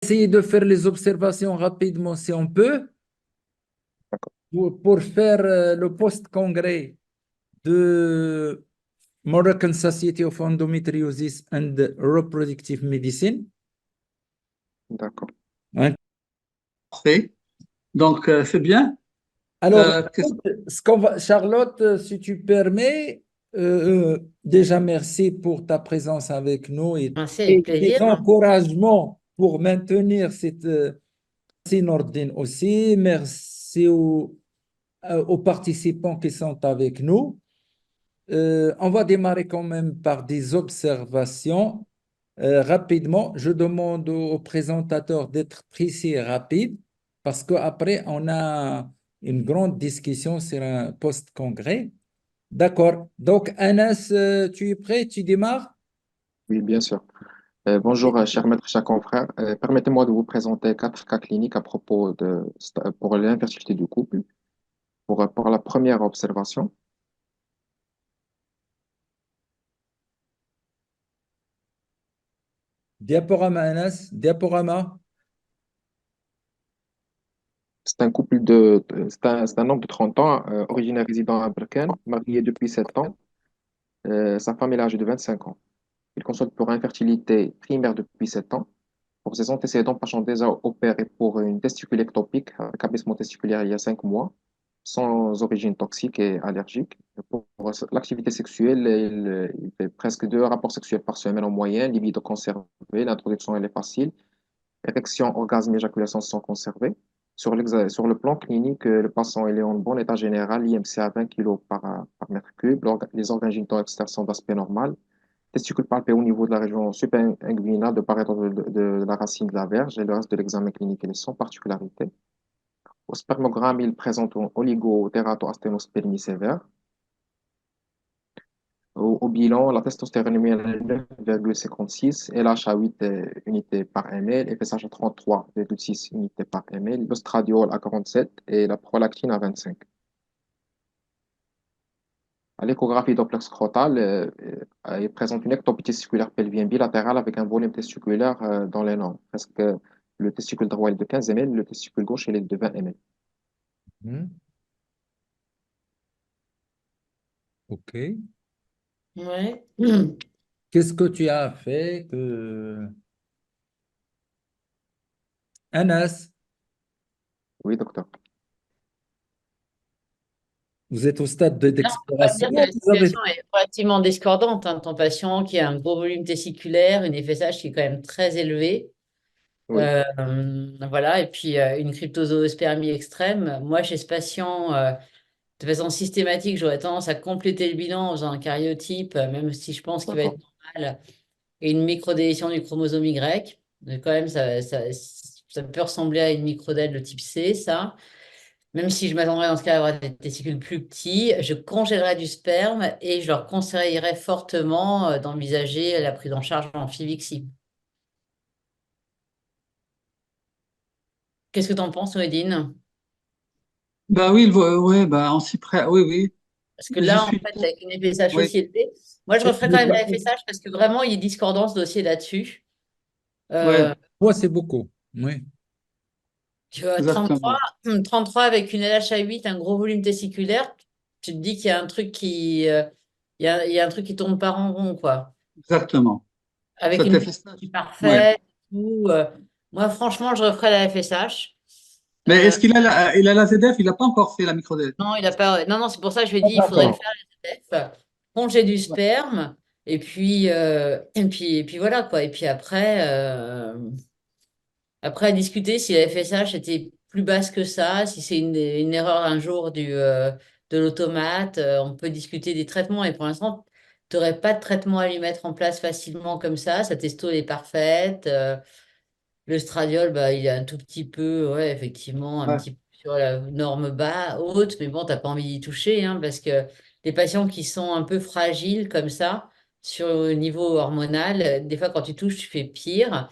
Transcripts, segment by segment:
Essayer de faire les observations rapidement si on peut D'accord. pour faire le post-congrès de Moroccan Society of Endometriosis and Reproductive Medicine. D'accord. Hein. Parfait. Donc, c'est bien. Alors, Qu'est-ce Charlotte, si tu permets, déjà merci pour ta présence avec nous C'est et avec tes plaisir. encouragements pour maintenir cette Nordine aussi. Merci aux participants qui sont avec nous. On va démarrer quand même par des observations. Rapidement, je demande au présentateur d'être précis et rapide parce qu'après, on a une grande discussion sur un post-congrès. D'accord. Donc, Anas, tu es prêt? Tu démarres? Oui, bien sûr. Bonjour, chers maîtres, chers confrères. Permettez-moi de vous présenter 4 cas cliniques à propos pour l'infertilité du couple. Pour la première observation, Diaporama, Anas. Diaporama. c'est un homme de 30 ans, originaire résident à Berkane, marié depuis 7 ans. Sa femme est âgée de 25 ans. Il consulte pour infertilité primaire depuis 7 ans. Pour ses antécédents, patients déjà opéré pour une testicule ectopique, un abaissement testiculaire il y a 5 mois, sans origine toxique et allergique. Pour l'activité sexuelle, il fait presque 2 rapports sexuels par semaine en moyenne, libido conservé, l'introduction elle est facile, érection, orgasme, éjaculation sont conservés. Sur le plan clinique, le patient il est en bon état général, IMC à 20 kg par mètre cube, les organes génitaux externes sont d'aspect normal, testicules palpés au niveau de la région supra-inguinale de part et d'autre de la racine de la verge et le reste de l'examen clinique il est sans particularité. Au spermogramme, il présente un oligotératosténospermie sévère. Au bilan, la testostérone humaine est 9,56, LH à 8 unités par ml, FSH à 33,6 unités par ml, l'ostradiol à 47 et la prolactine à 25. À l'échographie Doppler scrotal, il présente une ectopie testiculaire pelvienne bilatérale avec un volume testiculaire dans les normes. Presque le testicule droit est de 15 ml, le testicule gauche il est de 20 ml. Hmm. OK. Ouais. Qu'est-ce que tu as fait Anas, Oui, docteur. vous êtes au stade Là, on peut pas d'exploration. dire que la Vous avez... situation est relativement discordante. Ton patient qui a un gros volume testiculaire, une FSH qui est quand même très élevée. Oui, Voilà, et puis une cryptozoospermie extrême. Moi, chez ce patient, de façon systématique, j'aurais tendance à compléter le bilan en faisant un karyotype, même si je pense qu'il va d'accord. être normal, et une microdélétion du chromosome Y. Mais quand même, ça peut ressembler à une microdèle de type C, ça. Même si je m'attendrais dans ce cas à avoir des testicules plus petits, je congélerais du sperme et je leur conseillerais fortement d'envisager la prise en charge en FIVIXI. Qu'est-ce que tu en penses, Edine? Bah oui, ouais, bah on s'y prête. Oui, oui. Parce que Je là, en suis fait, pour. avec une FSH Oui, aussi élevée, moi, je referais quand même la FSH parce que vraiment, il y a discordance dossier là-dessus. Euh, ouais, Moi, c'est beaucoup. Oui. Tu as exactement. 33 avec une LH à 8, un gros volume testiculaire, tu te dis qu'il y a un truc il y a un truc qui tourne pas en rond, quoi. Exactement. Avec Cet une effet physiologie stage. Ouais. parfaite, tout. Moi, franchement, je referais la FSH. Mais Euh, est-ce qu'il a la ZF? Il n'a pas encore fait la micro-DF. non, il a pas. Non, non, c'est pour ça que je lui ai dit, il faudrait le D'accord. faire, les SDF. Congé du sperme. Et puis voilà, quoi. Et puis après, à discuter si la FSH était plus basse que ça, si c'est une erreur un jour de l'automate, on peut discuter des traitements. Et pour l'instant, tu n'aurais pas de traitement à lui mettre en place facilement comme ça. Sa testo elle est parfaite. Le stradiol, bah, il est un tout petit peu, ouais, effectivement, un Ouais. petit peu sur la norme bas, haute, mais bon, tu n'as pas envie d'y toucher, hein, parce que les patients qui sont un peu fragiles comme ça, sur le niveau hormonal, des fois, quand tu touches, tu fais pire.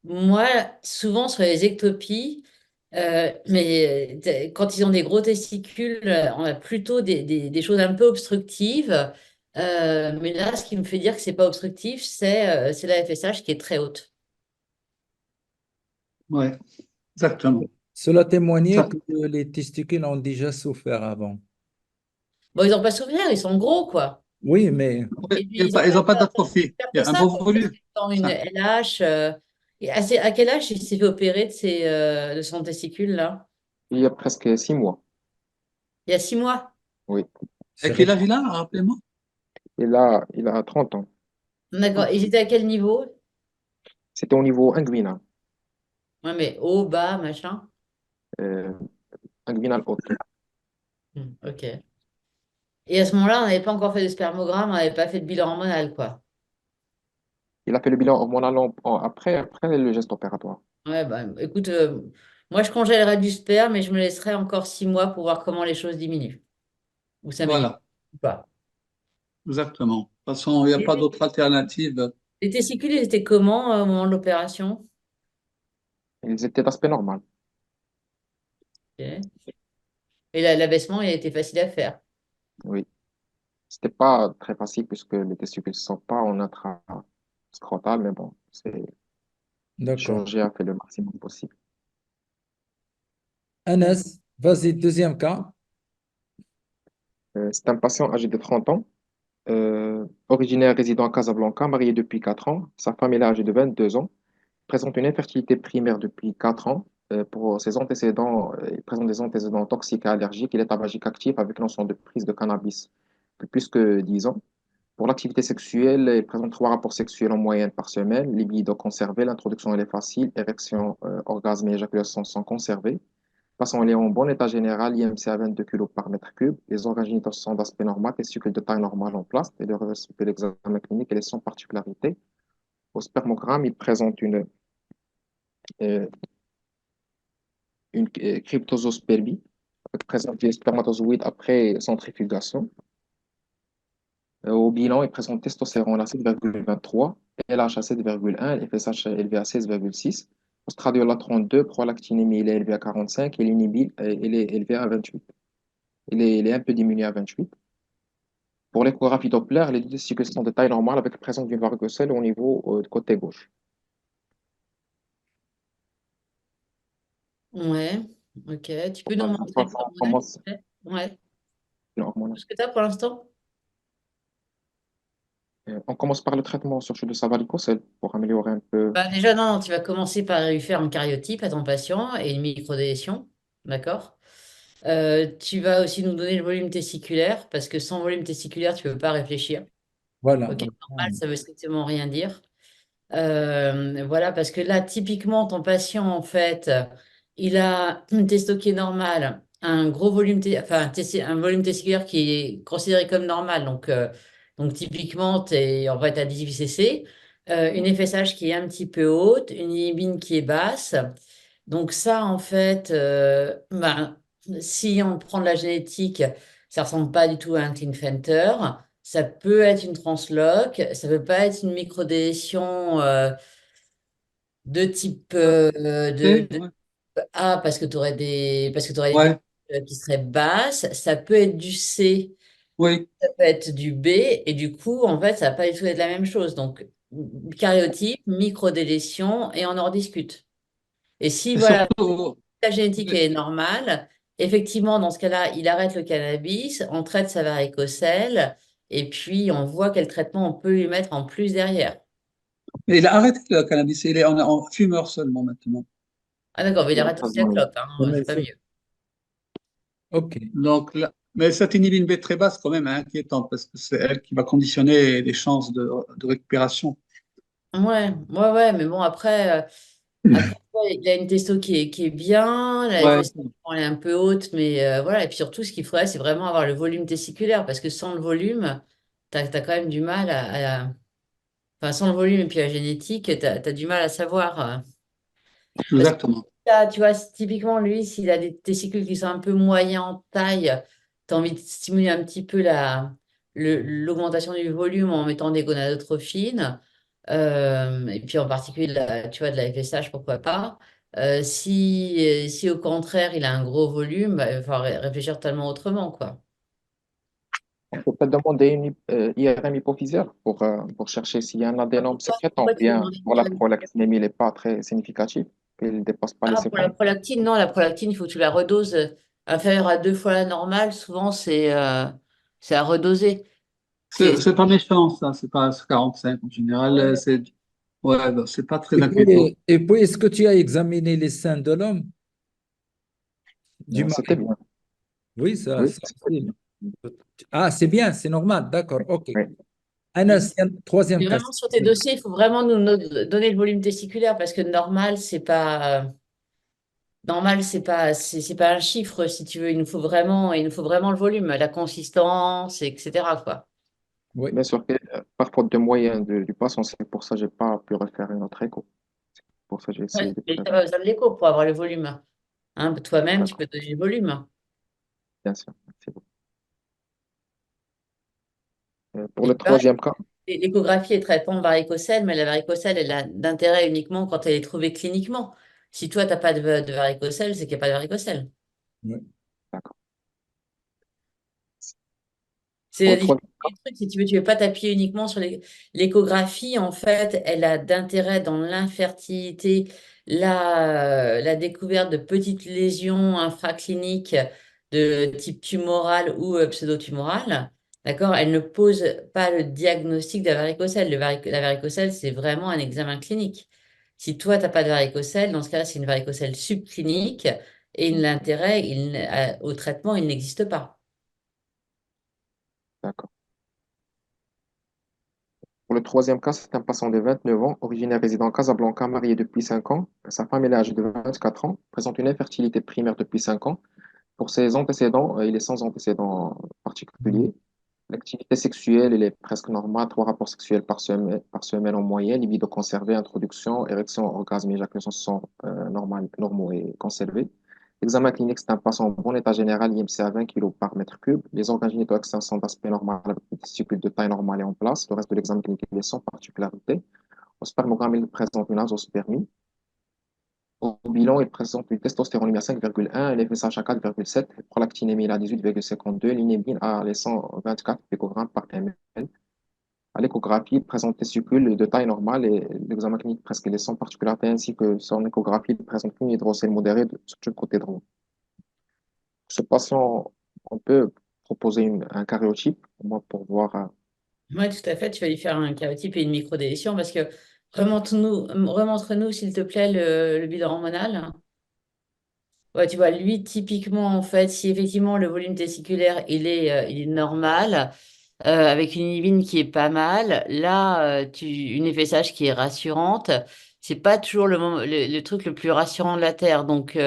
Moi, souvent sur les ectopies, quand ils ont des gros testicules, on a plutôt des choses un peu obstructives. Mais là, ce qui me fait dire que c'est pas obstructif, c'est la FSH qui est très haute. Ouais, exactement. Cela témoignait Ça, que les testicules ont déjà souffert avant. Bon, ils n'ont pas souvenir, ils sont gros, quoi. Oui, mais ouais, Et puis, ils n'ont ils pas ont pas tant d'atrophie. faire Il y que a un ça, beau quoi, parce volume. qu'ils ont une Ça. LH. Et à quel âge il s'est fait opérer de son testicule, là? Il y a presque 6 mois. Il y a 6 mois. Oui. c'est Et quel âge récent. il a, rappelez-moi? Et là, il a 30 ans. D'accord. Ils étaient à quel niveau? C'était au niveau inguinal. Ouais, mais haut, bas, machin. Euh, inguinal haute. Ok. Et à ce moment-là, on n'avait pas encore fait de spermogramme, on n'avait pas fait de bilan hormonal, quoi. Il a fait le bilan hormonal après le geste opératoire. Ouais, bah, écoute, moi, je congèlerais du sperme, mais je me laisserai encore 6 mois pour voir comment les choses diminuent. Ou s'améliorent. Voilà, Ou pas. exactement. De toute façon, il n'y a pas Les d'autre alternative. les testicules, ils étaient comment au moment de l'opération? Ils étaient d'aspect normal. Ok. Et l'abaissement, il a été facile à faire. Oui. C'était pas très facile puisque les testicules ne sont pas en intra-scrotal, mais bon, le D'accord. chirurgien a fait le maximum possible. Anas, vas-y, deuxième cas. C'est un patient âgé de 30 ans, originaire résident à Casablanca, marié depuis 4 ans. Sa femme est âgée de 22 ans, présente une infertilité primaire depuis 4 ans. Pour ses antécédents, il présente des antécédents toxiques et allergiques. Il est tabagique actif avec notion de prise de cannabis depuis plus que 10 ans. Pour l'activité sexuelle, il présente 3 rapports sexuels en moyenne par semaine. Libido conservé, l'introduction elle est facile, érection, orgasme et éjaculation sont conservés. Passons, elle est en bon état général, IMC à 22 kg par mètre cube. Les organes génitaux sont d'aspect normal, testicules de taille normale en place. Et le reste de l'examen clinique, elle est sans particularité. Au spermogramme, il présente euh, une cryptospermie, présente des spermatozoïdes après centrifugation. Au bilan, il présente testostérone à 7,23, LH à 7,1, FSH élevé à 16,6. Ostradiol à 32, prolactinémie il est élevé à 45 et l'inhibine il est élevé à 28. Il est un peu diminué à 28. Pour l'échographie Doppler, les deux testicules sont de taille normale avec présence d'une varicocèle au niveau du côté gauche. Ouais, ok. Tu peux nous Voilà, montrer l'hormonal, s'il te plaît? Ouais. Tout ce que tu as pour l'instant? On commence par le traitement sur de sa varicocèle pour améliorer un peu. Bah, déjà, non, tu vas commencer par lui faire un cariotype à ton patient et une microdélétion. D'accord? Tu vas aussi nous donner le volume testiculaire, parce que sans volume testiculaire, tu ne peux pas réfléchir. Voilà. Ok, normal, ça veut strictement rien dire. Voilà, parce que là, typiquement, ton patient, en fait, il a une testo qui est normale, un gros volume, un volume testiculaire qui est considéré comme normal. Donc typiquement, tu es en fait à 18 cc, une FSH qui est un petit peu haute, une inhibine qui est basse. Donc ça, en fait, ben, si on prend de la génétique, ça ressemble pas du tout à un Klinefelter. Ça peut être une transloc, ça peut pas être une microdélétion de type Ouais, A parce que tu aurais des ouais, testicules qui seraient basses. Ça peut être du C, oui. ça peut être du B, et du coup, en fait, ça va pas du tout être la même chose. Donc, karyotype, microdélétion, et on en rediscute. Et si, Et voilà, surtout, la génétique oui, est normale, effectivement, dans ce cas-là, il arrête le cannabis, on traite sa varicocèle, et puis on voit quel traitement on peut lui mettre en plus derrière. mais il a arrêté le cannabis. Il est en fumeur seulement maintenant. Ah d'accord, mais il Il y a arrête aussi la quasiment- clope, hein, c'est pas mieux. Ok. Donc, mais cette inhibine B très basse, quand même, est inquiétante parce que c'est elle qui va conditionner les chances de récupération. Ouais, mais bon, après ouais, il a une testo qui est bien, la Ouais, FS elle est un peu haute, mais voilà, et puis surtout, ce qu'il faudrait, c'est vraiment avoir le volume testiculaire, parce que sans le volume, t'as quand même du mal enfin, sans le volume et puis la génétique, t'as du mal à savoir. Parce que exactement. là, tu vois, typiquement, lui, s'il a des testicules qui sont un peu moyens en taille, tu as envie de stimuler un petit peu l'augmentation du volume en mettant des gonadotrophines, et puis en particulier, tu vois, de la FSH, pourquoi pas. Si au contraire, il a un gros volume, bah, il va falloir réfléchir totalement autrement, quoi. On peut peut-être demander une IRM hypophysaire pour chercher s'il y a un adénome sécrétant, Pourquoi ou tu veux bien demander une voilà, IRM? prolactinémie n'est pas très significative. qu'il ne dépasse pas les Ah, pour la 50. prolactine, non, la prolactine, il faut que tu la redoses inférieure à 2 fois la normale. Souvent, c'est à redoser. C'est C'est pas méchant, ça, c'est pas c'est 45 en général. Ouais, bah, c'est pas très inquiétant. Et puis, est-ce que tu as examiné les seins de l'homme, du C'était mari? bien. Oui, Oui, ça c'était aussi. Ah, c'est bien, c'est normal, d'accord, ok. oui, Anas, troisième Mais vraiment, question. sur tes dossiers, il faut vraiment donner le volume testiculaire parce que normal, c'est pas. Normal, c'est pas un chiffre, si tu veux. Il nous faut vraiment le volume, la consistance, etc., quoi. Oui, bien sûr que par faute de moyens du patient, c'est pour ça que je n'ai pas pu refaire une autre écho. C'est pour ça que j'ai Ouais, essayé de mais tu faire. n'as pas besoin de l'écho pour avoir le volume. Hein, toi-même, tu D'accord, peux donner le volume. bien sûr. Merci beaucoup. Pour Et le puis pareil, troisième cas, l'échographie est traitement de varicocèle, mais la varicocèle, elle a d'intérêt uniquement quand elle est trouvée cliniquement. Si toi, tu n'as pas de varicocèle, c'est qu'il n'y a pas de varicocèle. oui. d'accord. C'est Pour la le difficulté troisième cas, du truc. Si tu veux, tu ne veux pas t'appuyer uniquement sur l'échographie. En fait, elle a d'intérêt dans l'infertilité, la découverte de petites lésions infracliniques de type tumoral ou pseudotumoral. D'accord? Elle ne pose pas le diagnostic de la varicocèle. La varicocèle, c'est vraiment un examen clinique. Si toi, tu n'as pas de varicocèle, dans ce cas-là, c'est une varicocèle subclinique et l'intérêt au traitement, il n'existe pas. d'accord. Pour le troisième cas, c'est un patient de 29 ans, originaire résident à Casablanca, marié depuis 5 ans. Sa femme est âgée de 24 ans, présente une infertilité primaire depuis 5 ans. Pour ses antécédents, il est sans antécédents particuliers. L'activité sexuelle, elle est presque normale, 3 rapports sexuels par semaine en moyenne, libido conservé, introduction, érection, orgasme, éjaculation sont normaux et conservés. L'examen clinique, c'est un patient en bon état général, IMC à 20 kg par mètre cube. Les organes génitaux externes sont d'aspect normal avec des testicules de taille normale et en place. Le reste de l'examen clinique il est sans particularité. Au spermogramme, il présente une azospermie. Au bilan, il présente une testostéronémie à 5,1, un FSH à 4,7, prolactinémie à 18,52, l'inhibine à les 124 picogrammes par ml. À l'échographie, il présente testicules de taille normale et l'examen clinique presque les sans particularité ainsi que son échographie il présente une hydrocèle modérée sur le côté droit. Ce patient, on peut proposer un karyotype au moins pour voir. Oui, tout à fait. Tu vas lui faire un karyotype et une microdélétion parce que remontre-nous, s'il te plaît, le bilan hormonal. Ouais, tu vois, lui, typiquement, en fait, si effectivement le volume testiculaire, il est normal, avec une inhibine qui est pas mal, là, une FSH qui est rassurante, c'est pas toujours le truc le plus rassurant de la Terre. Donc,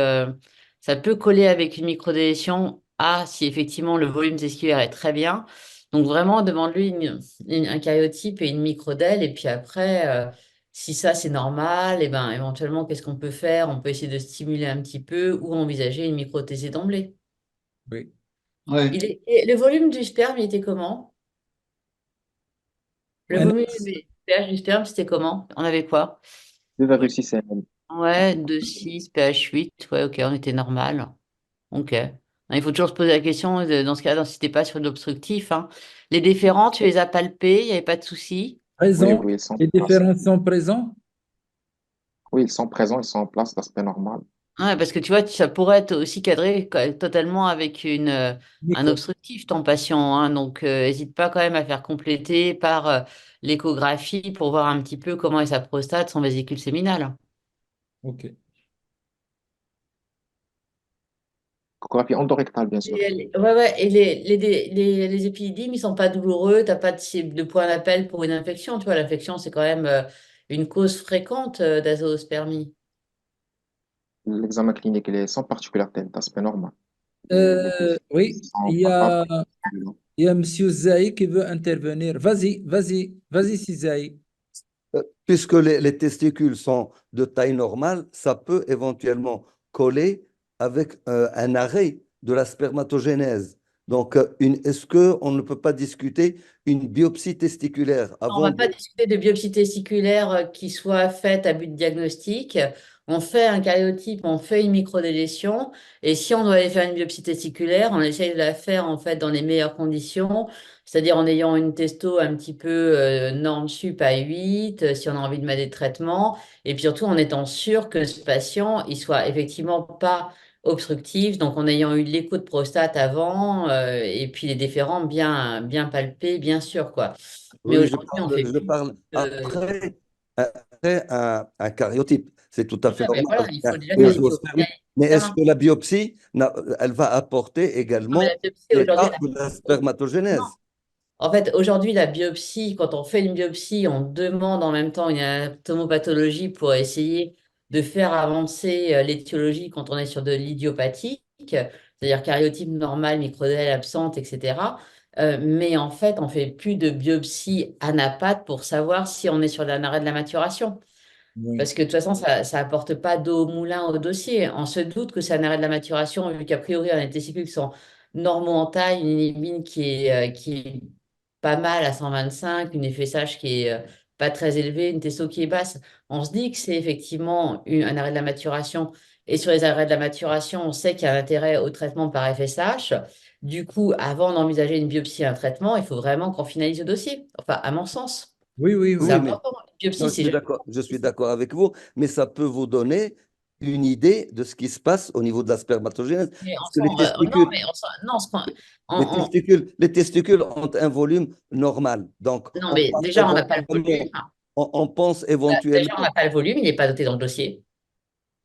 ça peut coller avec une microdélétion si effectivement le volume testiculaire est très bien. Donc, vraiment, demande-lui un karyotype et une microdèle. Et puis après, si ça c'est normal, et ben éventuellement, qu'est-ce qu'on peut faire? On peut essayer de stimuler un petit peu ou envisager une microthésée d'emblée. Oui. Ouais. Et le volume du sperme, il était comment? Le volume Anas, du pH du sperme, c'était comment? On avait quoi? 2,6 ml. Ouais, 2,6, pH 8. Ouais, ok, on était normal. Ok. Il faut toujours se poser la question, dans ce cas-là, si t'es pas sur de l'obstructif, hein. Les déférents, tu les as palpés, il n'y avait pas de souci. Oui, présent, oui, ils sont les en place. différences sont présents? Oui, ils sont présents, ils sont en place d'aspect normal. Ouais, parce que tu vois, ça pourrait être aussi cadré totalement avec un Micro. obstructif, ton patient, hein. Donc, n'hésite pas quand même à faire compléter par l'échographie pour voir un petit peu comment est sa prostate, son vésicule séminal. Ok. Échographie endorectale, bien sûr. Ouais, ouais, et les épididymes, ils sont pas douloureux, t'as pas de point d'appel pour une infection, tu vois, l'infection, c'est quand même une cause fréquente d'azoospermie. L'examen clinique, il est sans particularité, d'aspect normal. Les tests Oui, sont palpables. il y a Monsieur Zaï qui veut intervenir. Vas-y, vas-y, vas-y, si Zaï. Puisque les testicules sont de taille normale, ça peut éventuellement coller avec un arrêt de la spermatogénèse. Donc, est-ce qu'on ne peut pas discuter une biopsie testiculaire On va avant pas de... discuter de biopsie testiculaire qui soit faite à but diagnostique. On fait un karyotype, on fait une microdélétion, et si on doit aller faire une biopsie testiculaire, on essaye de la faire en fait dans les meilleures conditions, c'est-à-dire en ayant une testo un petit peu norme sup à 8, si on a envie de mettre des traitements, et puis surtout en étant sûr que ce patient, il soit effectivement pas obstructif, donc en ayant eu l'écho de prostate avant, et puis les déférents bien, bien palpés, bien sûr, quoi. Mais Oui, aujourd'hui, on fait je plus parle de... après un cariotype. C'est tout à fait Ouais, mais normal voilà, avec il faut déjà un faire les angiosperme. Mais est-ce biopsies. que la biopsie, elle va apporter Non, mais également la biopsie aujourd'hui, l'état de la non. spermatogénèse? En fait, aujourd'hui, la biopsie, quand on fait une biopsie, on demande en même temps une anatomopathologie pour essayer de faire avancer l'étiologie quand on est sur de l'idiopathique, c'est-à-dire cariotype normal, microdèle absente, etc. Mais en fait, on fait plus de biopsie anapathe pour savoir si on est sur un arrêt de la maturation. Oui. Parce que de toute façon, ça apporte pas d'eau au moulin au dossier. On se doute que c'est un arrêt de la maturation, vu qu'a priori, on a des testicules qui sont normaux en taille, une inhibine qui est pas mal à 125, une FSH qui est pas très élevée, une testo qui est basse. On se dit que c'est effectivement un arrêt de la maturation. Et sur les arrêts de la maturation, on sait qu'il y a un intérêt au traitement par FSH. Du coup, avant d'envisager une biopsie et un traitement, il faut vraiment qu'on finalise le dossier. Enfin, à mon sens, Oui, oui, c'est Oui, oui. mais important. Une biopsie, non, c'est jamais... je suis d'accord avec vous, mais ça peut vous donner une idée de ce qui se passe au niveau de la spermatogénèse. Mais Parce que non, mais non, les testicules ont un volume normal. Donc, non, on mais pense déjà, on n'a pas le volume. éventuellement, on pense Déjà, on n'a éventuellement pas le volume, il n'est pas noté dans le dossier.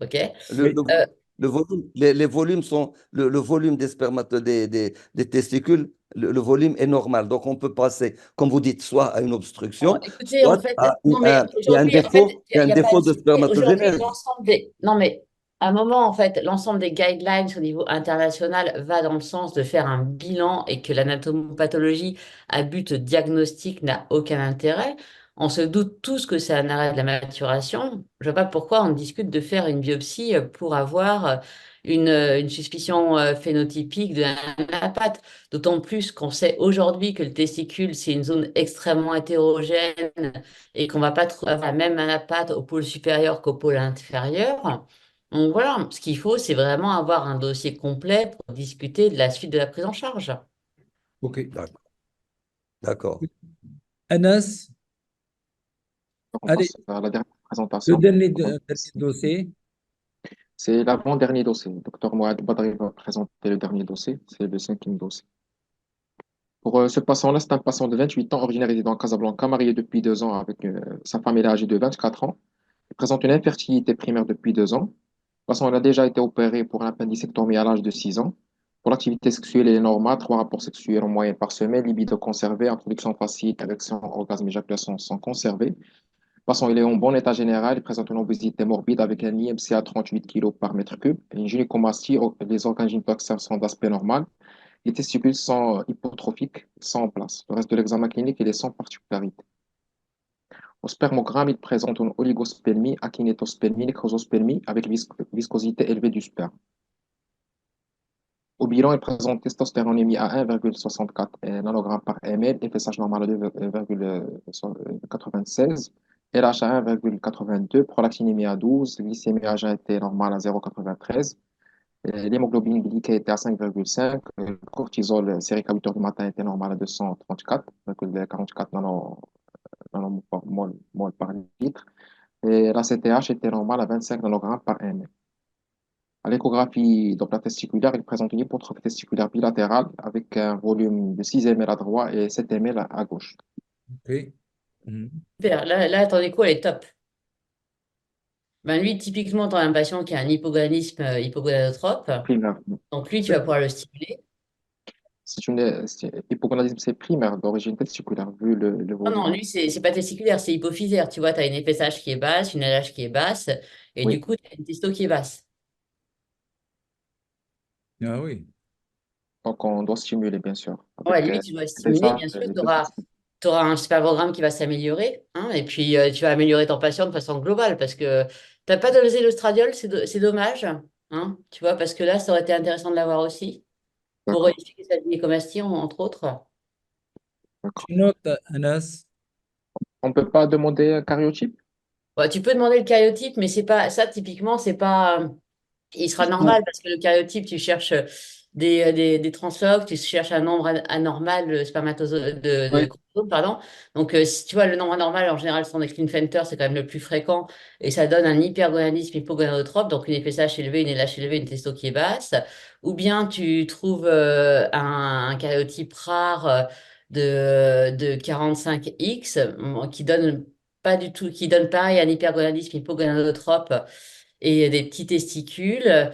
OK? Le, Oui. le- le volume, les volumes sont, le volume des des testicules, le volume est normal. Donc, on peut passer, comme vous dites, soit à une Bon, obstruction, écoutez, en soit fait, à non, mais il y a un aujourd'hui, en fait, défaut, il y a il un n'y a pas à défaut de discuter. Aujourd'hui, spermatogénèse. l'ensemble des. Non, mais à un moment, en fait, l'ensemble des guidelines au niveau international va dans le sens de faire un bilan et que l'anatomopathologie à but diagnostique n'a aucun intérêt. On se doute tous que c'est un arrêt de la maturation. Je ne vois pas pourquoi on discute de faire une biopsie pour avoir une suspicion phénotypique de l'anapathe. D'autant plus qu'on sait aujourd'hui que le testicule, c'est une zone extrêmement hétérogène et qu'on va pas avoir la même anapathe au pôle supérieur qu'au pôle inférieur. Donc voilà, ce qu'il faut, c'est vraiment avoir un dossier complet pour discuter de la suite de la prise en charge. OK. D'accord. D'accord. Anas, On allez, passe à la dernière le présentation. dernier, Donc, dernier dossier. c'est l'avant-dernier dossier. Docteur Mohamed Badri va présenter le dernier dossier. C'est le cinquième dossier. Pour ce patient-là, c'est un patient de 28 ans, originaire résident à Casablanca, marié depuis 2 ans avec sa femme, elle est âgée de 24 ans. Il présente une infertilité primaire depuis 2 ans. Le patient elle a déjà été opéré pour une appendicectomie à l'âge de 6 ans. Pour l'activité sexuelle, elle est normale, 3 rapports sexuels en moyenne par semaine, libido conservé, introduction facile, érection, orgasme, éjaculation sont conservés. Le patient il est en bon état général, il présente une obésité morbide avec un IMC à 38 kg par mètre cube, une gynécomastie, les organes gynécologiques sont d'aspect normal. Les testicules sont hypotrophiques, sont en place. Le reste de l'examen clinique, il est sans particularité. Au spermogramme, il présente une oligospermie, akinétospermie, nécrosospermie avec viscosité élevée du sperme. Au bilan, il présente testostéronémie à 1,64 nanogrammes par ml, FSH normal à 2,96, RH à 1,82, prolactinémie à 12, glycémie à jeun était normale à 0,93, l'hémoglobine glycée était à 5,5, le cortisol sérique à 8 heures du matin était normal à 234,44 nanomol par litre, et la CTH était normale à 25 nanogrammes par ml. À l'échographie Doppler testiculaire, il présente une hypertrophie testiculaire bilatérale avec un volume de 6 ml à droite et 7 ml à gauche. OK. Mhm. Super. Là, ton écho, elle est top. Ben lui, typiquement, tu as un patient qui a un hypogonadisme hypogonadotrope. Primaire. Donc lui, tu vas pouvoir le stimuler. Hypogonadisme, c'est primaire d'origine testiculaire, vu le Non, non, volume. lui, c'est pas testiculaire, c'est hypophysaire. Tu vois, tu as une FSH qui est basse, une LH qui est basse, et Oui, du coup, tu as une testo qui est basse. Ah oui. donc on doit stimuler, bien sûr, Ouais, avec lui, tu dois stimuler, FSH bien sûr, et tu auras, un spermogramme qui va s'améliorer, hein, et puis tu vas améliorer ton patient de façon globale, parce que tu n'as pas dosé l'ostradiol, c'est dommage, hein, tu vois, parce que là, ça aurait été intéressant de l'avoir aussi, pour D'accord, éviter sa gynécomastie, entre autres. d'accord. Tu notes, Anas. On ne peut pas demander un cariotype? Ouais, tu peux demander le karyotype, mais c'est pas ça, typiquement, c'est pas. Il sera Ouais, normal parce que le karyotype, tu cherches des translocs, tu cherches un nombre anormal de spermatozoïdes, de ouais, chromosomes, pardon. Donc, si tu vois, le nombre anormal, en général, son Klinefelter, c'est quand même le plus fréquent et ça donne un hypergonadisme hypogonadotrope, donc une FSH élevée, une LH élevée, une testo qui est basse. Ou bien tu trouves un karyotype rare de 45X qui donne pas du tout, qui donne pareil un hypergonadisme hypogonadotrope et des petits testicules.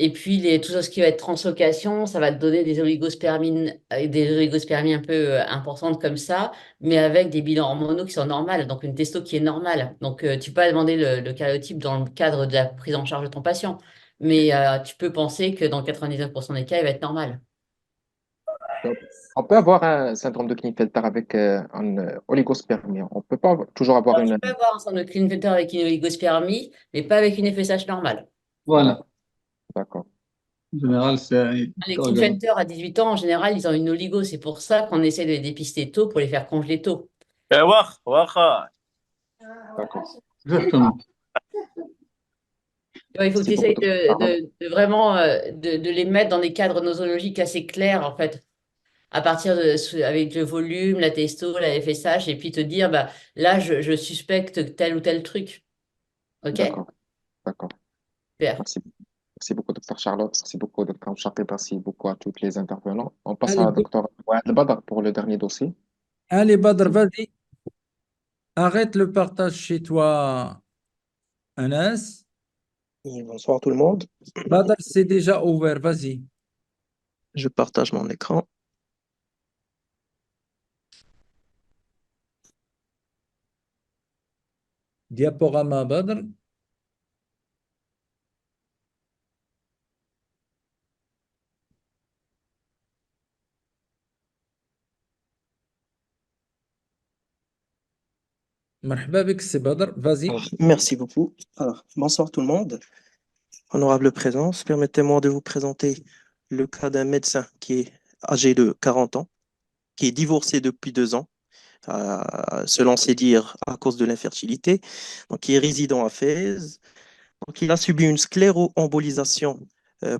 Et puis, tout ce qui va être translocation, ça va te donner des oligospermies un peu importantes comme ça, mais avec des bilans hormonaux qui sont normaux, donc une testo qui est normale. Donc, tu peux pas demander le karyotype dans le cadre de la prise en charge de ton patient, mais tu peux penser que dans 99% des cas, il va être normal. Donc, on peut avoir un syndrome de Klinefelter avec un oligospermie. On peut pas toujours avoir Alors, tu une. peux avoir un centre de Klinefelter avec une oligospermie, mais pas avec une FSH normale. voilà. D'accord. En général, c'est un Les hypergonadisme. Klinefelter à 18 ans, en général, ils ont une oligo. C'est pour ça qu'on essaie de les dépister tôt pour les faire congeler tôt. واخا D'accord. Exactement. Ouais, il faut que tu Merci beaucoup, essayes docteur Charlotte. de vraiment de les mettre dans des cadres nosologiques assez clairs, en fait, à partir avec le volume, la testo, la FSH, et puis te dire, bah, là, je suspecte tel ou tel truc. OK? D'accord. D'accord. Super. Merci. Merci beaucoup, docteur Charlotte. Merci beaucoup, docteur Chappé. Merci beaucoup à tous les intervenants. On passe Allez, à docteur Ouad Badr pour le dernier dossier. allez, Badr, vas-y, arrête le partage chez toi, Anas. Et bonsoir tout le monde. Badr, c'est déjà ouvert, vas-y. Je partage mon écran. Diaporama, Badr. مرحبا بك, c'est Badr, vas-y. Alors, merci beaucoup. Alors, bonsoir tout le monde. Honorable présence, permettez-moi de vous présenter le cas d'un médecin qui est âgé de 40 ans, qui est divorcé depuis 2 ans, selon ses dires, à cause de l'infertilité, donc qui est résident à Fès. Donc, il a subi une scléro-embolisation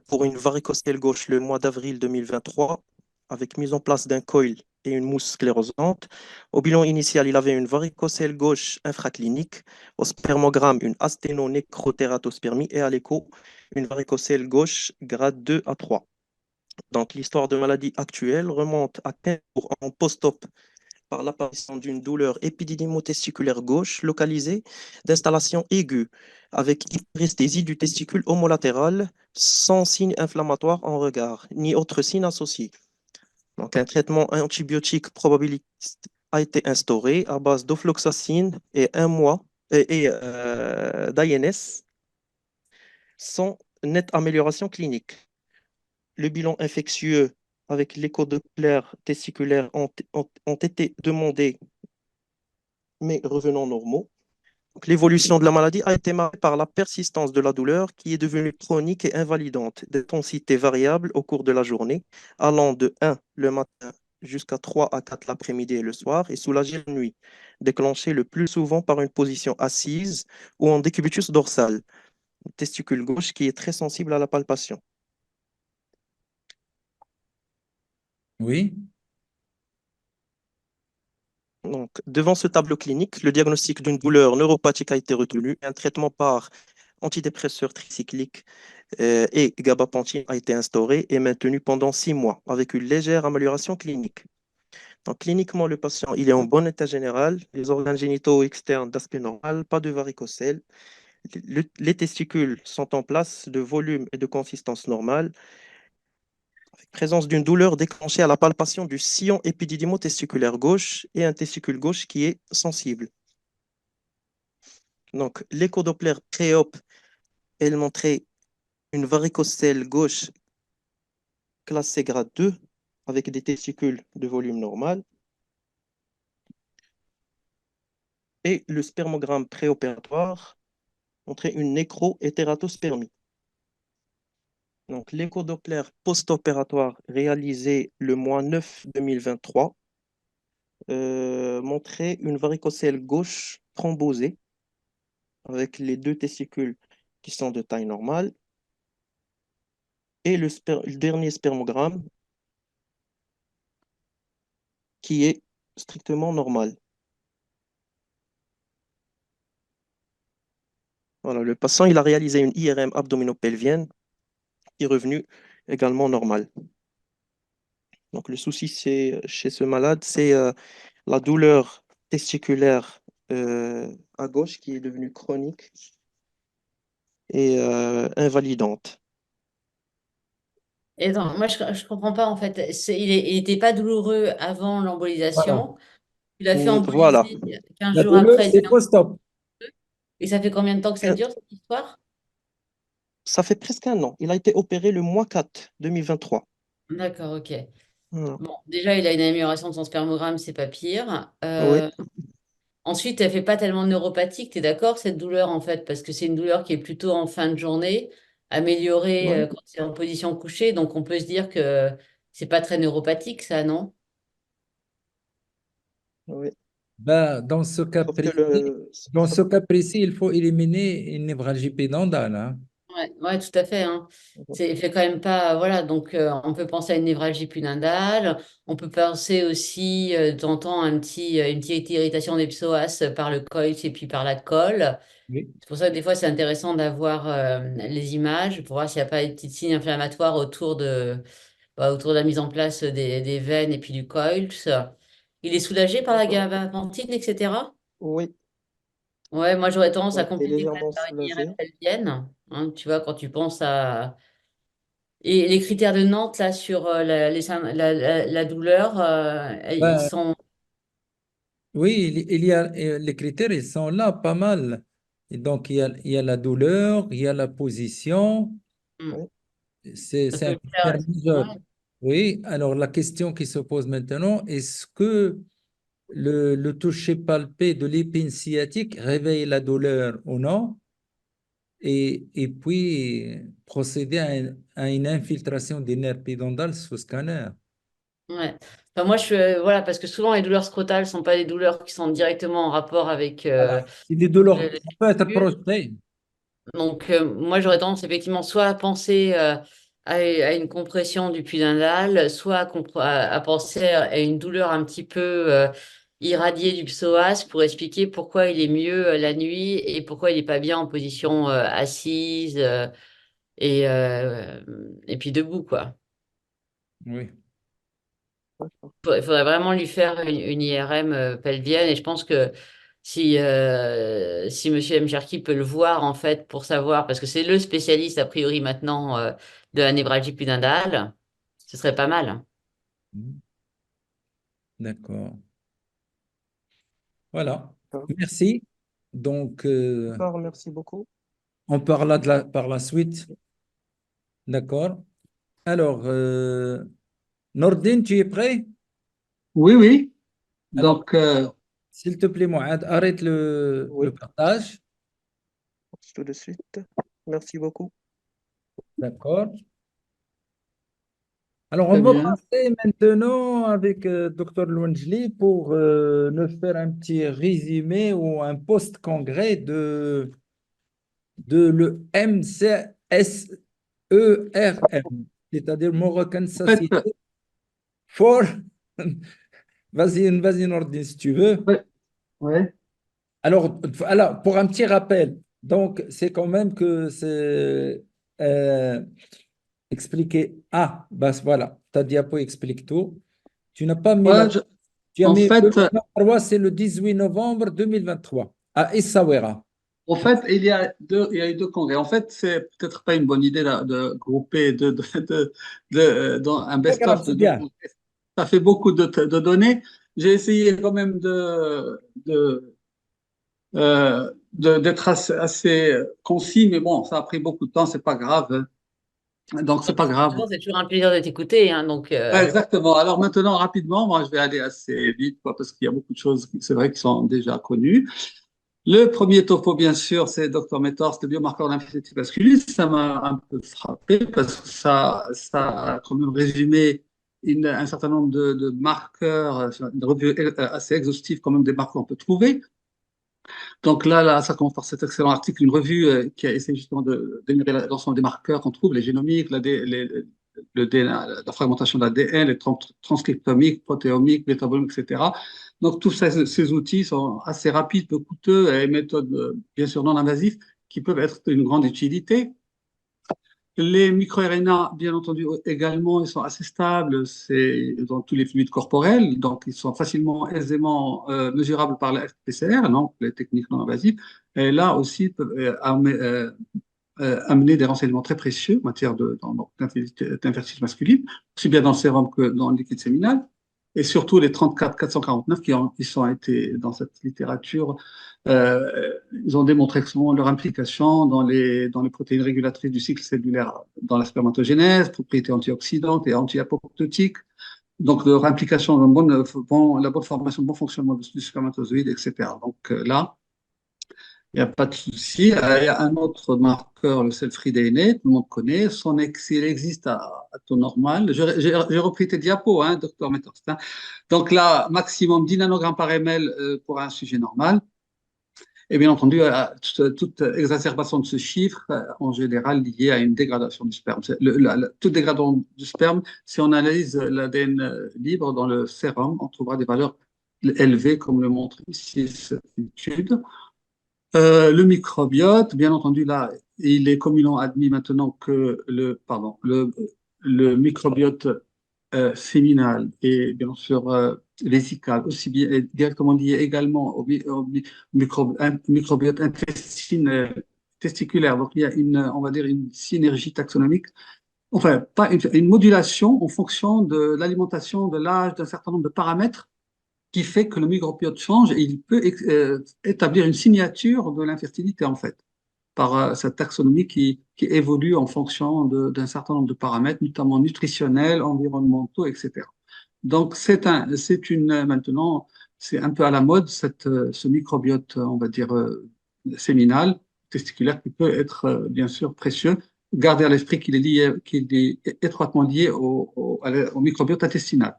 pour une varicocèle gauche le mois d'avril 2023, avec mise en place d'un coil et une mousse sclérosante. Au bilan initial, il avait une varicocèle gauche infraclinique, au spermogramme, une asténonécrotératospermie et à l'écho, une varicocèle gauche grade 2 à 3. Donc, l'histoire de maladie actuelle remonte à 15 jours en post-op par l'apparition d'une douleur épididymotesticulaire gauche localisée d'installation aiguë avec hyperesthésie du testicule homolatéral sans signe inflammatoire en regard, ni autre signe associé. Donc, un traitement antibiotique probabiliste a été instauré à base d'ofloxacine et un mois d'INS sans nette amélioration clinique. Le bilan infectieux avec l'écho-doppler testiculaire ont été demandés mais revenant normaux. Donc, l'évolution de la maladie a été marquée par la persistance de la douleur qui est devenue chronique et invalidante, d'intensité variable au cours de la journée, allant de 1 le matin jusqu'à 3 à 4 l'après-midi et le soir, et soulagée la nuit, déclenchée le plus souvent par une position assise ou en décubitus dorsal, testicule gauche qui est très sensible à la palpation. Oui, Donc, devant ce tableau clinique, le diagnostic d'une douleur neuropathique a été retenu. Un traitement par antidépresseur tricyclique et gabapentin a été instauré et maintenu pendant 6 mois avec une légère amélioration clinique. Donc, cliniquement, le patient il est en bon état général, les organes génitaux externes d'aspect normal, pas de varicocèle. Les testicules sont en place de volume et de consistance normale, avec présence d'une douleur déclenchée à la palpation du sillon épididymotesticulaire gauche et un testicule gauche qui est sensible. Donc, l'écho-doppler pré-op, elle montrait une varicocèle gauche classée grade 2 avec des testicules de volume normal et le spermogramme préopératoire montrait une nécro-hétératospermie. Donc, l'écho-doppler post-opératoire réalisé le mois 9 2023 montrait une varicocèle gauche thrombosée avec les deux testicules qui sont de taille normale et le dernier spermogramme qui est strictement normal. Voilà, le patient, il a réalisé une IRM abdominopelvienne qui est revenue également normale. Donc, le souci chez ce malade, c'est la douleur testiculaire à gauche qui est devenue chronique et invalidante. Et non, moi, je comprends pas, en fait. Il était pas douloureux avant Voilà. l'embolisation. Il a fait Voilà. emboliser 15 La jours douleur, après. c'est post-op. Et ça fait combien de temps que ça dure, cette histoire? Ça fait presque un an. Il a été opéré le mois 4 2023. D'accord, ok. Voilà. Bon, déjà, il a une amélioration de son spermogramme, c'est pas pire. Oui, Ensuite, elle fait pas tellement neuropathique, tu es d'accord, cette douleur, en fait, parce que c'est une douleur qui est plutôt en fin de journée, améliorée oui, quand c'est en position couchée. Donc, on peut se dire que c'est pas très neuropathique, ça, non? oui. Ben, dans ce cas Sauf que précis, il faut éliminer une névralgie pédonale, hein. Ouais, ouais, tout à fait, hein. Il fait quand même pas, voilà, donc on peut penser à une névralgie pudendale, on peut penser aussi de temps en temps à une petite irritation des psoas par le coït et puis par la colle. Oui. C'est pour ça que des fois c'est intéressant d'avoir les images pour voir s'il n'y a pas des petits signes inflammatoires autour de la mise en place des veines et puis du coït. Il est soulagé par la D'accord. gabapentine, etc. Oui, Ouais, moi j'aurais tendance à oui, il est compléter quand même légèrement par une IRM soulagé. pelvienne, hein, tu vois, quand tu penses à. Et les critères de Nantes, là, sur la douleur, ils Ben, sont. oui, il y a, les critères, ils sont là, pas mal. Et donc, il y a la douleur, il y a la position, Hmm. Oui, c'est Parce que un le critère majeur. ouais, Oui, alors la question qui se pose maintenant, est-ce que le toucher palpé de l'épine sciatique réveille la douleur ou non? Et puis procéder à une infiltration des nerfs pudendales sous scanner. ouais. Enfin, moi, voilà, parce que souvent, les douleurs scrotales ne sont pas des douleurs qui sont directement en rapport avec Voilà. C'est des douleurs le qui peuvent être testicule. projetées. Donc, moi, j'aurais tendance effectivement soit à penser à une compression du pudendal, soit à penser à une douleur un petit peu irradiée du psoas pour expliquer pourquoi il est mieux la nuit et pourquoi il n'est pas bien en position assise et puis debout, quoi. Oui. Il faudrait vraiment lui faire une IRM pelvienne et je pense que si Monsieur M. Cherki peut le voir en fait pour savoir, parce que c'est le spécialiste a priori maintenant de la névralgie pudendale, ce serait pas mal. D'accord. Voilà. d'accord. Merci. Donc, D'accord, merci beaucoup. on parlera par la suite. D'accord. Alors, Nordine, tu es prêt? Oui, oui. Alors, Donc, s'il te plaît, Mohamed, arrête Oui, le partage. tout de suite. Merci beaucoup. D'accord. Alors, on très va bien. passer maintenant avec Dr. Louanjli pour nous faire un petit résumé ou un post-congrès de le MCSERM, c'est-à-dire Moroccan En fait, Society for... Vas-y, Nordine, si tu veux. ouais, ouais. Alors, pour un petit rappel, donc c'est quand même que c'est euh, expliqué. Ah, bah voilà, ta diapo explique tout. Tu n'as pas mis la. Ouais, Tu as en mis le fait, 3, c'est le 18 novembre 2023 à Essaouira. En fait, il y a eu deux congrès. En fait, c'est peut-être pas une bonne idée de grouper dans un Pas grave, best-of de c'est deux bien. congrès. Ça fait beaucoup de données. J'ai essayé quand même d'être assez concis, mais bon, ça a pris beaucoup de temps, c'est pas grave, hein. Donc, c'est pas grave. C'est toujours un plaisir de t'écouter, hein, donc Ouais, exactement. Alors maintenant, rapidement, moi, je vais aller assez vite, quoi, parce qu'il y a beaucoup de choses, c'est vrai, qui sont déjà connues. Le premier topo, bien sûr, c'est Dr. Métors, le biomarqueur lymphocytique masculine. Ça m'a un peu frappé parce que ça a quand même résumé un certain nombre de marqueurs, une revue assez exhaustive quand même des marqueurs qu'on peut trouver. Donc là, ça commence par cet excellent article, une revue qui a essayé justement d'énumérer l'ensemble des marqueurs qu'on trouve, les génomiques, la fragmentation de l'ADN, les transcriptomiques, protéomiques, métabolomiques, etc. Donc tous ces outils sont assez rapides, peu coûteux et méthodes bien sûr non invasives qui peuvent être d'une grande utilité. Les microRNA, bien entendu, également, ils sont assez stables, c'est dans tous les fluides corporels, donc ils sont facilement, aisément mesurables par la FPCR, donc les techniques non invasives. Et là aussi, peuvent amener des renseignements très précieux en matière d'infertilité masculine, aussi bien dans le sérum que dans le liquide séminal. Et surtout les 34 449 qui ont été dans cette littérature, ils ont démontré que leur implication dans les protéines régulatrices du cycle cellulaire dans la spermatogénèse, propriétés antioxydantes et anti-apoptotiques, donc leur implication dans la bonne formation, le bon fonctionnement du spermatozoïde, etc. Donc là, il n'y a pas de souci. Il y a un autre marqueur, le cell-free DNA, tout le monde connaît. S'il existe à taux normal. J'ai repris tes diapos, hein, docteur Methorst. Hein. Donc là, maximum 10 nanogrammes par ml pour un sujet normal. Et bien entendu, toute exacerbation de ce chiffre, en général, liée à une dégradation du sperme. Toute dégradation du sperme, si on analyse l'ADN libre dans le sérum, on trouvera des valeurs élevées, comme le montre ici cette étude. Le microbiote, bien entendu, là, il est communément admis maintenant que le microbiote séminal et bien sûr vésical, aussi bien est directement lié également au microbiote testiculaire. Donc, il y a on va dire, une synergie taxonomique, enfin, pas une modulation en fonction de l'alimentation, de l'âge, d'un certain nombre de paramètres qui fait que le microbiote change et il peut établir une signature de l'infertilité, en fait, par cette taxonomie qui évolue en fonction d'un certain nombre de paramètres, notamment nutritionnels, environnementaux, etc. Donc, maintenant, c'est un peu à la mode, ce microbiote, on va dire, séminal, testiculaire, qui peut être, bien sûr, précieux. Gardez à l'esprit qu'il est étroitement lié au microbiote intestinal.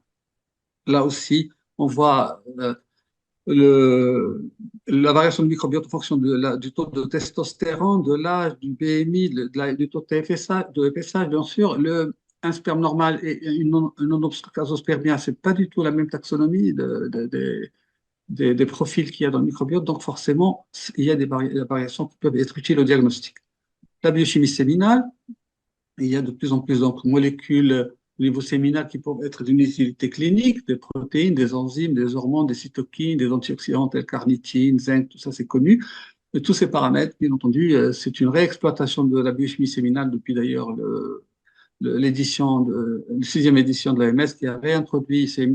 Là aussi, on voit la variation du microbiote en fonction du taux de testostérone, de l'âge, du BMI, du taux de FSH, bien sûr. Un sperme normal et une non-casospermia, ce n'est pas du tout la même taxonomie des profils qu'il y a dans le microbiote. Donc, forcément, il y a des variations qui peuvent être utiles au diagnostic. La biochimie séminale, il y a de plus en plus de molécules au niveau séminal qui peuvent être d'une utilité clinique, des protéines, des enzymes, des hormones, des cytokines, des antioxydants tels carnitine, zinc, tout ça c'est connu. Et tous ces paramètres, bien entendu, c'est une réexploitation de la biochimie séminale depuis d'ailleurs la sixième édition de l'AMS qui a réintroduit ces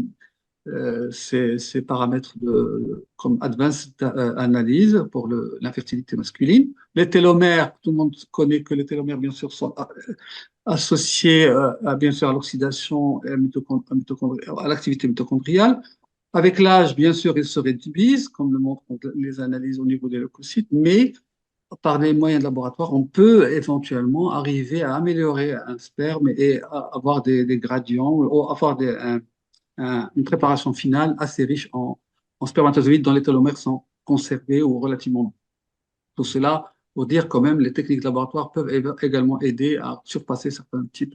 paramètres comme advanced analyse pour l'infertilité masculine. Les télomères, tout le monde connaît que les télomères, bien sûr, sont associés bien sûr, à l'oxydation et à l'activité mitochondriale. Avec l'âge, bien sûr, ils se réduisent, comme le montrent les analyses au niveau des leucocytes, mais par des moyens de laboratoire, on peut éventuellement arriver à améliorer un sperme et avoir des gradients, ou avoir une préparation finale assez riche en spermatozoïdes dont les télomères sont conservés ou relativement longs. Tout cela pour dire quand même les techniques de laboratoire peuvent également aider à surpasser certains types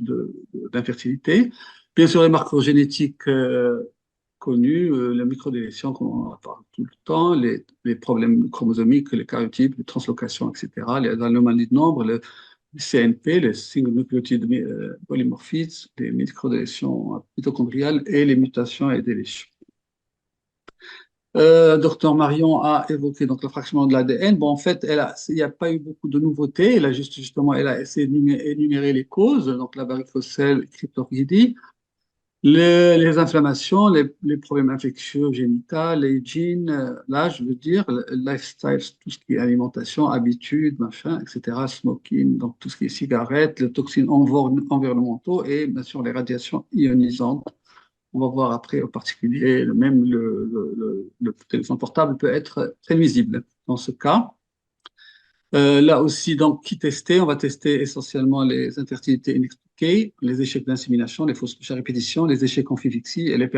d'infertilité. Bien sûr, les marqueurs génétiques connus, la microdélétion, comme on en parle tout le temps, les problèmes chromosomiques, les karyotypes, les translocations, etc., les anomalies de nombre, le CNP, les single nucleotide polymorphismes, les microdélétions mitochondriales et les mutations et délétions. Docteur Marion a évoqué donc le fractionnement de l'ADN. Bon, en fait, il n'y a pas eu beaucoup de nouveautés. Elle a essayé d'énumérer les causes, donc la varicocèle, cryptorchidie, les inflammations, les problèmes infectieux génitaux, les gènes, l'âge, je veux dire, le lifestyle, tout ce qui est alimentation, habitudes, machin, etc., smoking, donc tout ce qui est cigarettes, les toxines environnementaux et bien sûr les radiations ionisantes. On va voir après, au particulier, même le téléphone portable peut être très nuisible dans ce cas. Là aussi, donc, qui tester? On va tester essentiellement les infertilités inexpliquées, les échecs d'insémination, les fausses couches à répétition, les échecs en fivixie et les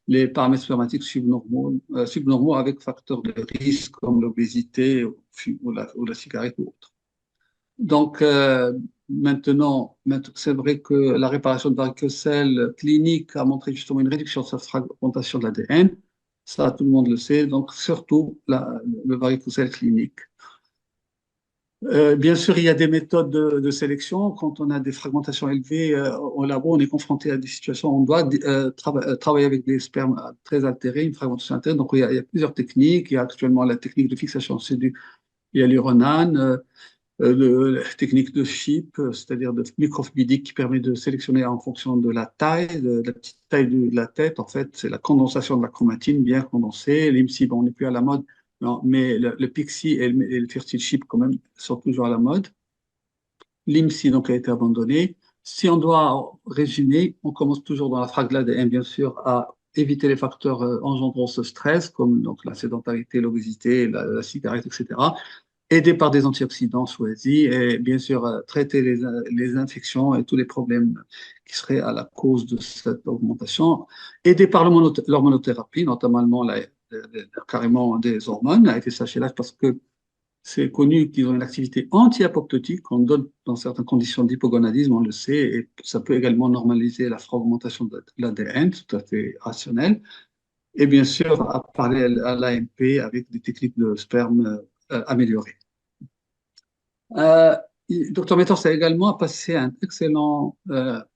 les paramètres spermatiques subnormaux avec facteurs de risque comme l'obésité ou la cigarette ou autre. Donc, maintenant, c'est vrai que la réparation de varicocèle clinique a montré justement une réduction de sa fragmentation de l'ADN. Ça, tout le monde le sait. Donc, surtout le varicocèle clinique. Bien sûr, il y a des méthodes de sélection. Quand on a des fragmentations élevées au labo, on est confronté à des situations où on doit travailler avec des spermes très altérés, une fragmentation altérée. Donc, il y a plusieurs techniques. Il y a actuellement la technique de fixation il y a l'uronane, la technique de chip, c'est-à-dire de microfluidique qui permet de sélectionner en fonction de la taille, de la petite taille de la tête. En fait, c'est la condensation de la chromatine bien condensée. L'IMSI, bon, on n'est plus à la mode, non, mais le Pixie et le Fertile Chip, quand même, sont toujours à la mode. L'IMSI, donc, a été abandonné. Si on doit résumer, on commence toujours dans la frag de l'ADN, bien sûr, à éviter les facteurs engendrant ce stress, comme donc, la sédentarité, l'obésité, la cigarette, etc. Aidé par des antioxydants choisis et bien sûr traiter les infections et tous les problèmes qui seraient à la cause de cette augmentation. Aidé par l'hormonothérapie, notamment carrément des hormones, la FSH/LH, parce que c'est connu qu'ils ont une activité anti-apoptotique qu'on donne dans certaines conditions d'hypogonadisme, on le sait, et ça peut également normaliser la fragmentation de l'ADN, tout à fait rationnel. Et bien sûr, à parler à l'AMP avec des techniques de sperme améliorées. Dr Métors a également passé un excellent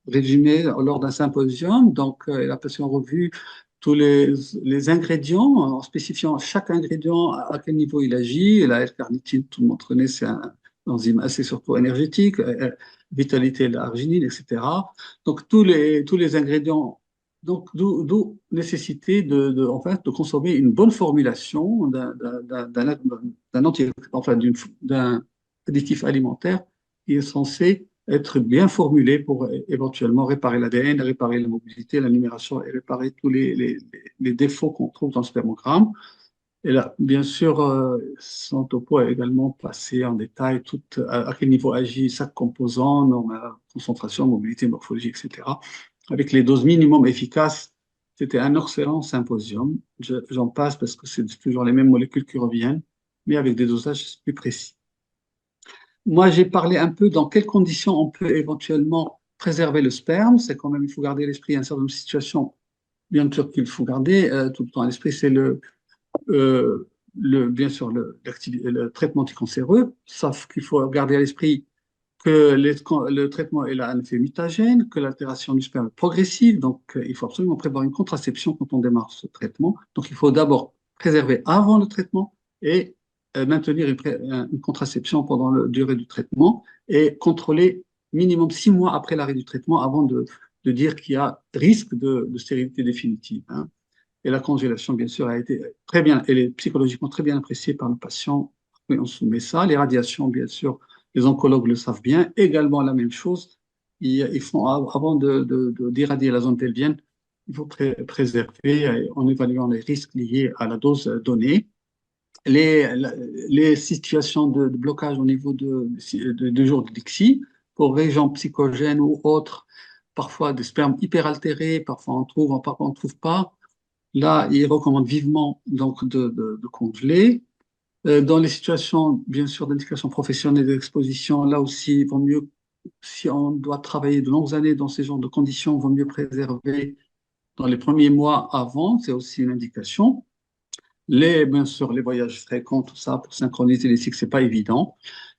résumé lors d'un symposium. Donc, il a passé en revue tous les ingrédients, en spécifiant chaque ingrédient à quel niveau il agit. Et la L-carnitine, tout le monde connaît, c'est un enzyme assez surtout énergétique, vitalité, l'arginine, etc. Donc, tous les ingrédients. Donc, d'où nécessité en fait, de consommer une bonne formulation d'un additif alimentaire qui est censé être bien formulé pour éventuellement réparer l'ADN, réparer la mobilité, la numération et réparer tous les défauts qu'on trouve dans le spermogramme. Et là, bien sûr, son topo a également passé en détail à quel niveau agit chaque composant, concentration, mobilité, morphologie, etc. Avec les doses minimum efficaces, c'était un excellent symposium. J'en passe parce que c'est toujours les mêmes molécules qui reviennent, mais avec des dosages plus précis. Moi, j'ai parlé un peu dans quelles conditions on peut éventuellement préserver le sperme. C'est quand même, il faut garder à l'esprit une certaine situation, bien sûr qu'il faut garder tout le temps à l'esprit, c'est bien sûr le traitement anticancéreux, sauf qu'il faut garder à l'esprit que le traitement est un effet mutagène, que l'altération du sperme est progressive, donc il faut absolument prévoir une contraception quand on démarre ce traitement. Donc il faut d'abord préserver avant le traitement et maintenir une contraception pendant la durée du traitement et contrôler minimum 6 mois après l'arrêt du traitement avant de dire qu'il y a risque de stérilité définitive. Hein. Et la congélation, bien sûr, a été très bien, elle est psychologiquement très bien appréciée par le patient. Oui, on soumet ça. Les radiations, bien sûr, les oncologues le savent bien. Également la même chose. Ils font, avant d'irradier la zone pelvienne, il faut préserver en évaluant les risques liés à la dose donnée. Les situations de blocage au niveau de jour de Dixie, pour régions psychogènes ou autres, parfois des spermes hyper altérés, parfois on trouve, parfois on ne trouve pas. Là, il recommande vivement donc de congeler. Dans les situations, bien sûr, d'indication professionnelle et d'exposition, là aussi, il vaut mieux, si on doit travailler de longues années dans ces genres de conditions, il vaut mieux préserver dans les premiers mois avant, c'est aussi une indication. Bien sûr, les voyages fréquents, tout ça, pour synchroniser les cycles, c'est pas évident.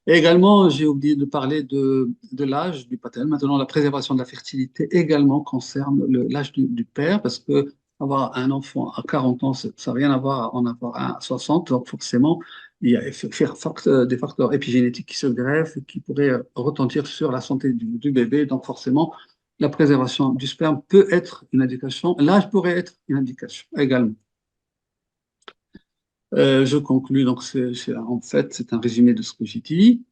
Et également, j'ai oublié de parler de l'âge du patel. Maintenant, la préservation de la fertilité également concerne l'âge du père, parce que avoir un enfant à 40 ans, ça n'a rien à voir à en avoir un à 60. Donc, forcément, il y a des facteurs épigénétiques qui se greffent et qui pourraient retentir sur la santé du bébé. Donc, forcément, la préservation du sperme peut être une indication. L'âge pourrait être une indication également. Je conclus, donc en fait, c'est un résumé de ce que j'ai dit.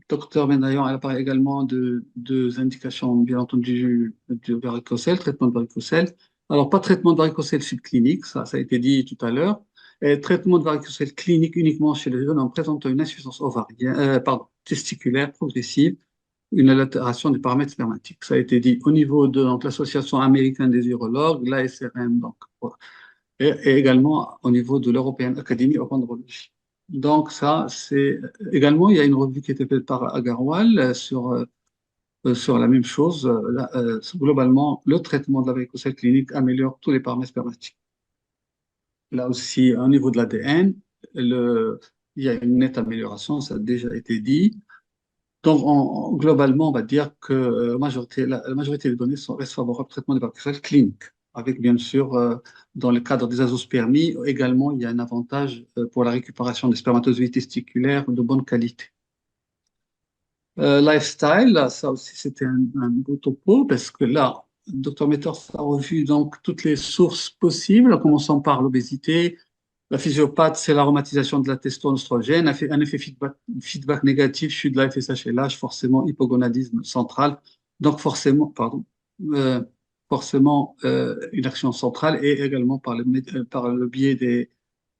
Docteur Benayan, elle parlé également de deux indications, bien entendu, du varicocèle, traitement de varicocèle. Alors, pas traitement de varicocèle subclinique, ça a été dit tout à l'heure. Et traitement de varicocèle clinique uniquement chez les jeunes en présentant une insuffisance testiculaire progressive une altération des paramètres spermatiques. Ça a été dit au niveau de donc, l'Association américaine des urologues, l'ASRM, donc, et également au niveau de l'European Academy of Andrology. Donc ça, c'est également, il y a une revue qui a été faite par Agarwal sur la même chose. Globalement, le traitement de la varicocèle clinique améliore tous les paramètres spermatiques. Là aussi, au niveau de l'ADN, il y a une nette amélioration, ça a déjà été dit. Donc, globalement, on va dire que la majorité des données restent favorables au traitement des varicocèles cliniques, avec bien sûr, dans le cadre des azoospermies, également, il y a un avantage pour la récupération des spermatozoïdes testiculaires de bonne qualité. Lifestyle, là, ça aussi, c'était un beau topo, parce que là, le Dr Metters a revu donc toutes les sources possibles, en commençant par l'obésité. La physiopathe, c'est l'aromatisation de la testosterone, un effet feedback négatif, chute de la FSH et l'âge, forcément hypogonadisme central, donc forcément, une action centrale et également par le biais des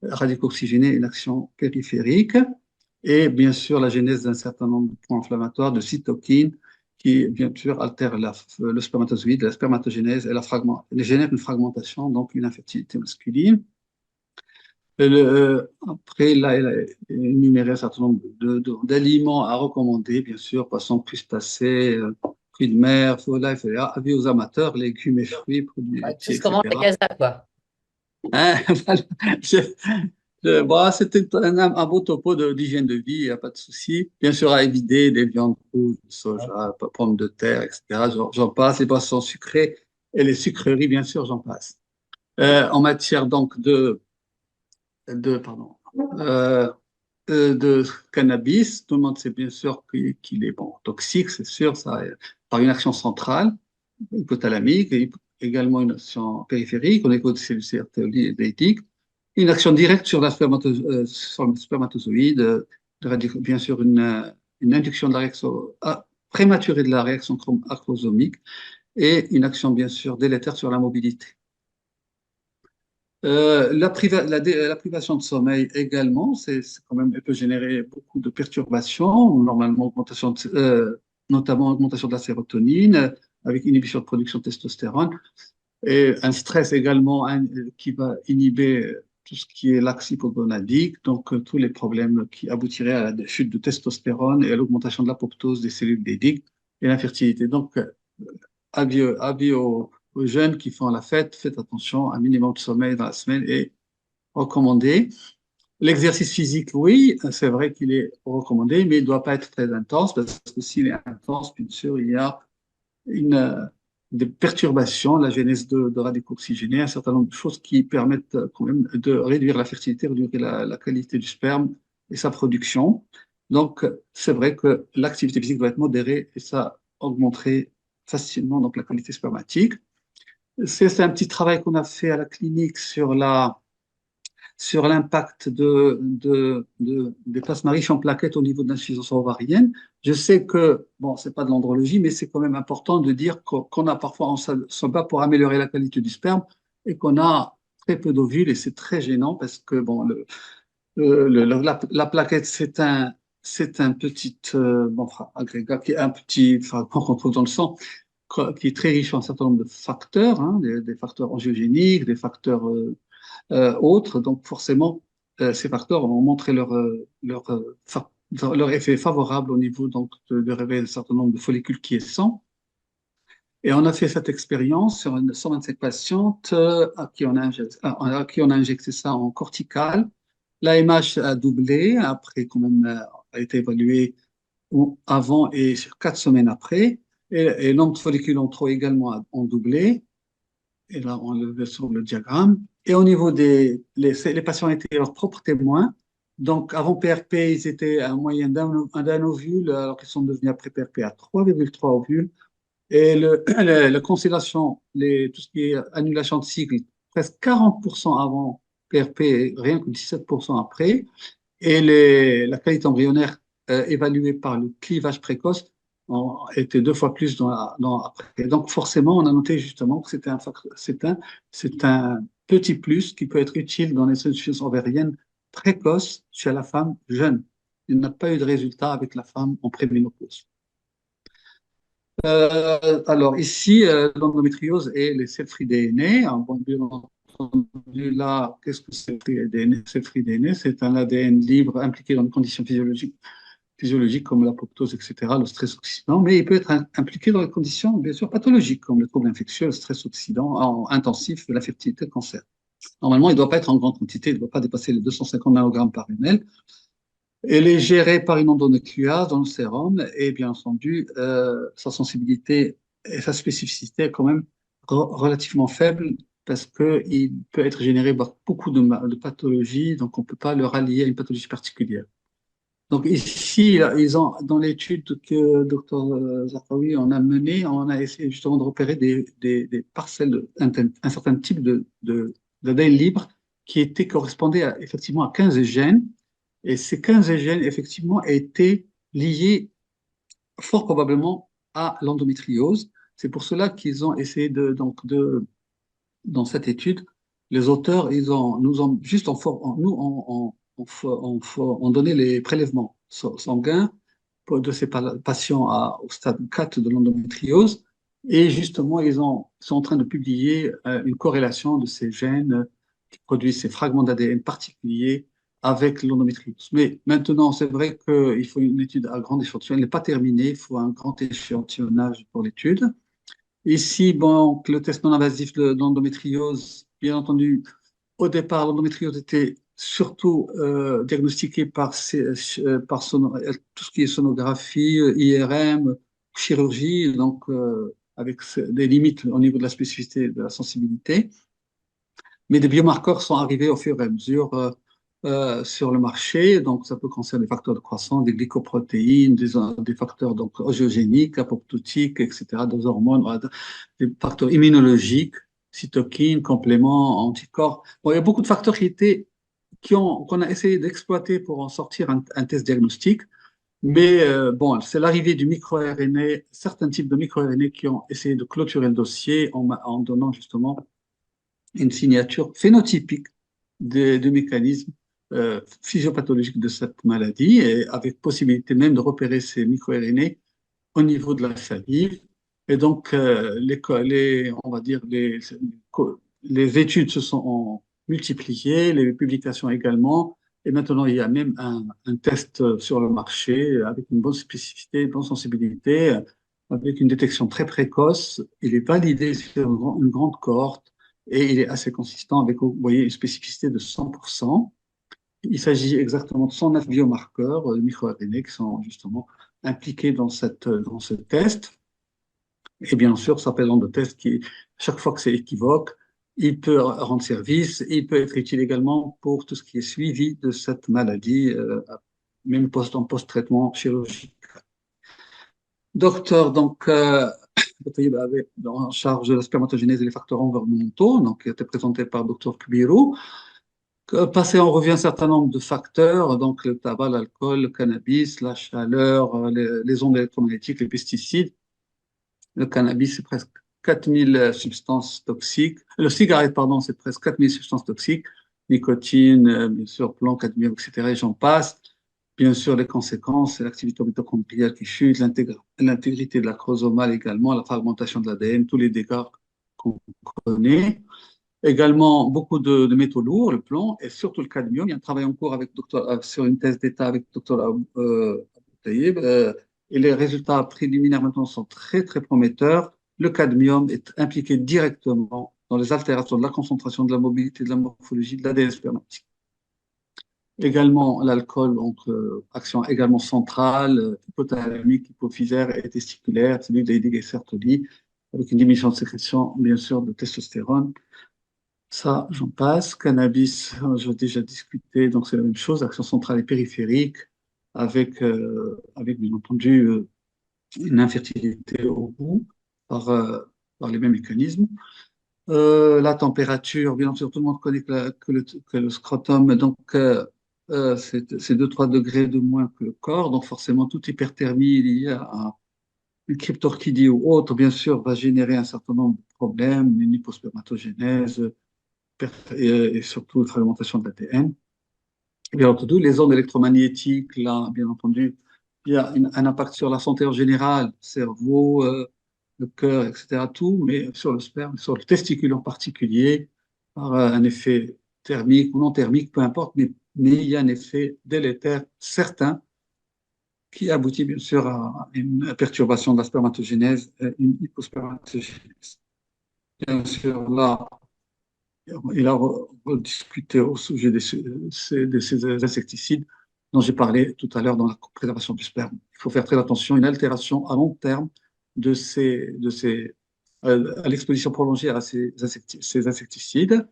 radicaux oxygénés, une action périphérique. Et bien sûr, la genèse d'un certain nombre de points inflammatoires, de cytokines, qui bien sûr altèrent le spermatozoïde, la spermatogénèse et génèrent une fragmentation, donc une infertilité masculine. Après, là, elle a énuméré un certain nombre d'aliments à recommander, bien sûr, poissons, crustacés, fruits de mer, volailles, avis aux amateurs, légumes et fruits, produits Tout laitiers, ce comment etc. fait ça, quoi. Hein, voilà. C'était un beau topo d'hygiène de vie, il n'y a pas de souci. Bien sûr, à éviter des viandes rouges, du soja, pommes de terre, etc. J'en passe, les boissons sucrées et les sucreries, bien sûr, j'en passe. En matière donc pardon, de cannabis, tout le monde sait bien sûr qu'il est bon, toxique, c'est sûr, ça, par une action centrale, hypothalamique, et également une action périphérique, au niveau de cellules CRT une action directe sur sur le spermatozoïde, bien sûr une induction de la réaction prématurée de la réaction acrosomique et une action bien sûr délétère sur la mobilité. La privation de sommeil également, quand même, elle peut générer beaucoup de perturbations, normalement notamment augmentation de la sérotonine, avec inhibition de production de testostérone, et un stress également qui va inhiber tout ce qui est l'axe hypogonadique, donc tous les problèmes qui aboutiraient à la chute de testostérone et à l'augmentation de l'apoptose des cellules Leydig et l'infertilité. Donc, avis aux jeunes qui font la fête, faites attention, un minimum de sommeil dans la semaine est recommandé. L'exercice physique, oui, c'est vrai qu'il est recommandé, mais il ne doit pas être très intense, parce que s'il est intense, bien sûr, il y a des perturbations, la genèse de radicaux oxygénés, un certain nombre de choses qui permettent quand même de réduire la fertilité, réduire la qualité du sperme et sa production. Donc, c'est vrai que l'activité physique doit être modérée et ça augmenterait facilement donc, la qualité spermatique. C'est un petit travail qu'on a fait à la clinique sur l'impact des plasmas riches en plaquettes au niveau de l'insuffisance ovarienne. Je sais que, bon, c'est pas de l'andrologie, mais c'est quand même important de dire qu'on a parfois, on se bat pour améliorer la qualité du sperme et qu'on a très peu d'ovules et c'est très gênant parce que, bon, la plaquette, c'est un petit agrégat, qui est un petit fragment qu'on trouve dans le sang, qui est très riche en un certain nombre de facteurs, hein, des facteurs angiogéniques, des facteurs autres. Donc forcément, ces facteurs ont montré leur effet favorable au niveau donc, de réveil d'un certain nombre de follicules quiescents. Et on a fait cette expérience sur 125 patientes à qui on a injecté ça en cortical. L'AMH a doublé, après quand même a été évalué avant et 4 semaines après. Et le nombre de follicules en trop également ont doublé. Et là, on le voit sur le diagramme. Et au niveau les patients étaient leurs propres témoins. Donc, avant PRP, ils étaient à moyenne d'un ovule, alors qu'ils sont devenus après PRP à 3,3 ovules. Et la conciliation, tout ce qui est annulation de cycle, presque 40% avant PRP, rien que 17% après. Et la qualité embryonnaire évaluée par le clivage précoce était 2 fois plus après. Donc forcément, on a noté justement que c'est un petit plus qui peut être utile dans les insuffisances ovariennes précoces chez la femme jeune. Il n'a pas eu de résultat avec la femme en préménopause. Alors ici, l'endométriose et les cell-free DNA. Ah, bon, bien entendu, là, qu'est-ce que c'est que le DNA? Cell-free DNA, c'est un ADN libre impliqué dans des conditions physiologiques comme l'apoptose, etc., le stress oxydant, mais il peut être impliqué dans des conditions, bien sûr, pathologiques comme le trouble infectieux, le stress oxydant intensif, la fertilité, le cancer. Normalement, il ne doit pas être en grande quantité, il ne doit pas dépasser les 250 nanogrammes par ml. Elle est gérée par une endonucléase dans le sérum et bien entendu, sa sensibilité et sa spécificité est quand même relativement faible parce qu'il peut être généré par beaucoup de pathologies, donc on ne peut pas le rallier à une pathologie particulière. Donc ici, ils ont, dans l'étude que Dr Zaharoui on a menée, on a essayé justement de repérer des parcelles, un certain type d'ADN libre correspondait effectivement à 15 gènes. Et ces 15 gènes, effectivement, étaient liés fort probablement à l'endométriose. C'est pour cela qu'ils ont essayé dans cette étude, les auteurs, nous ont juste ont donné les prélèvements sanguins de ces patients au stade 4 de l'endométriose. Et justement, sont en train de publier une corrélation de ces gènes qui produisent ces fragments d'ADN particuliers avec l'endométriose. Mais maintenant, c'est vrai qu'il faut une étude à grande échantillon. Elle n'est pas terminée, il faut un grand échantillonnage pour l'étude. Ici, bon, le test non invasif de l'endométriose, bien entendu, au départ, l'endométriose était surtout diagnostiquée par tout ce qui est sonographie, IRM, chirurgie, donc avec des limites au niveau de la spécificité et de la sensibilité. Mais des biomarqueurs sont arrivés au fur et à mesure sur le marché. Donc, ça peut concerner des facteurs de croissance, des glycoprotéines, des facteurs donc, angiogéniques, apoptotiques, etc., des hormones, voilà, des facteurs immunologiques, cytokines, compléments, anticorps. Bon, il y a beaucoup de facteurs qu'on a essayé d'exploiter pour en sortir un test diagnostique. Mais bon, c'est l'arrivée du microRNA, certains types de microRNA qui ont essayé de clôturer le dossier en donnant justement une signature phénotypique des mécanismes physiopathologiques de cette maladie, et avec possibilité même de repérer ces microRNA au niveau de la salive. Et donc, on va dire, les études se sont multipliées, les publications également, et maintenant il y a même un test sur le marché avec une bonne spécificité, une bonne sensibilité, avec une détection très précoce. Il est validé sur une grande cohorte et il est assez consistant avec, vous voyez, une spécificité de 100%. Il s'agit exactement de 109 biomarqueurs de microRNA qui sont justement impliqués dans ce test. Et bien sûr, ça s'appelle de test qui, chaque fois que c'est équivoque, il peut rendre service. Il peut être utile également pour tout ce qui est suivi de cette maladie, même en post-traitement chirurgical. Docteur, donc, avait en charge de la spermatogénèse et les facteurs environnementaux, donc qui était présenté par Dr Kubiro. Passé en revue un certain nombre de facteurs, donc le tabac, l'alcool, le cannabis, la chaleur, les ondes électromagnétiques, les pesticides. Le cannabis, c'est presque 4000 substances toxiques. Le cigarette, pardon, c'est presque 4000 substances toxiques. Nicotine, bien sûr, plomb, cadmium, etc. Et j'en passe. Bien sûr, les conséquences, c'est l'activité mitochondriale qui chute, l'intégrité de la chromosomale également, la fragmentation de l'ADN, tous les dégâts qu'on connaît. Également, beaucoup de métaux lourds, le plomb et surtout le cadmium. Il y a un travail en cours sur une thèse d'État avec le docteur Taïeb. Et les résultats préliminaires maintenant sont très, très prometteurs. Le cadmium est impliqué directement dans les altérations de la concentration, de la mobilité, de la morphologie, de l'ADN spermatique. Également, l'alcool, donc, action également centrale, hypothalamique, hypophysaire et testiculaire, celui de l'IDG sertoli, avec une diminution de sécrétion, bien sûr, de testostérone. Ça, j'en passe. Cannabis, j'ai déjà discuté, donc c'est la même chose, action centrale et périphérique, avec bien entendu, une infertilité au bout par les mêmes mécanismes. La température, bien sûr, tout le monde connaît que le scrotum, donc c'est 2-3 degrés de moins que le corps, donc forcément toute hyperthermie liée à une cryptorchidie ou autre, bien sûr, va générer un certain nombre de problèmes, une hypospermatogénèse et surtout une fragmentation de l'ADN. Bien entendu, les ondes électromagnétiques, là, bien entendu, il y a un impact sur la santé en général, le cerveau, le cœur, etc., tout, mais sur le sperme, sur le testicule en particulier, par un effet thermique ou non thermique, peu importe, mais il y a un effet délétère certain qui aboutit bien sûr à une perturbation de la spermatogénèse, une hypospermatogénèse. Bien sûr, là, il a rediscuté au sujet de ces insecticides dont j'ai parlé tout à l'heure dans la préservation du sperme. Il faut faire très attention, une altération à long terme à l'exposition prolongée à ces insecticides.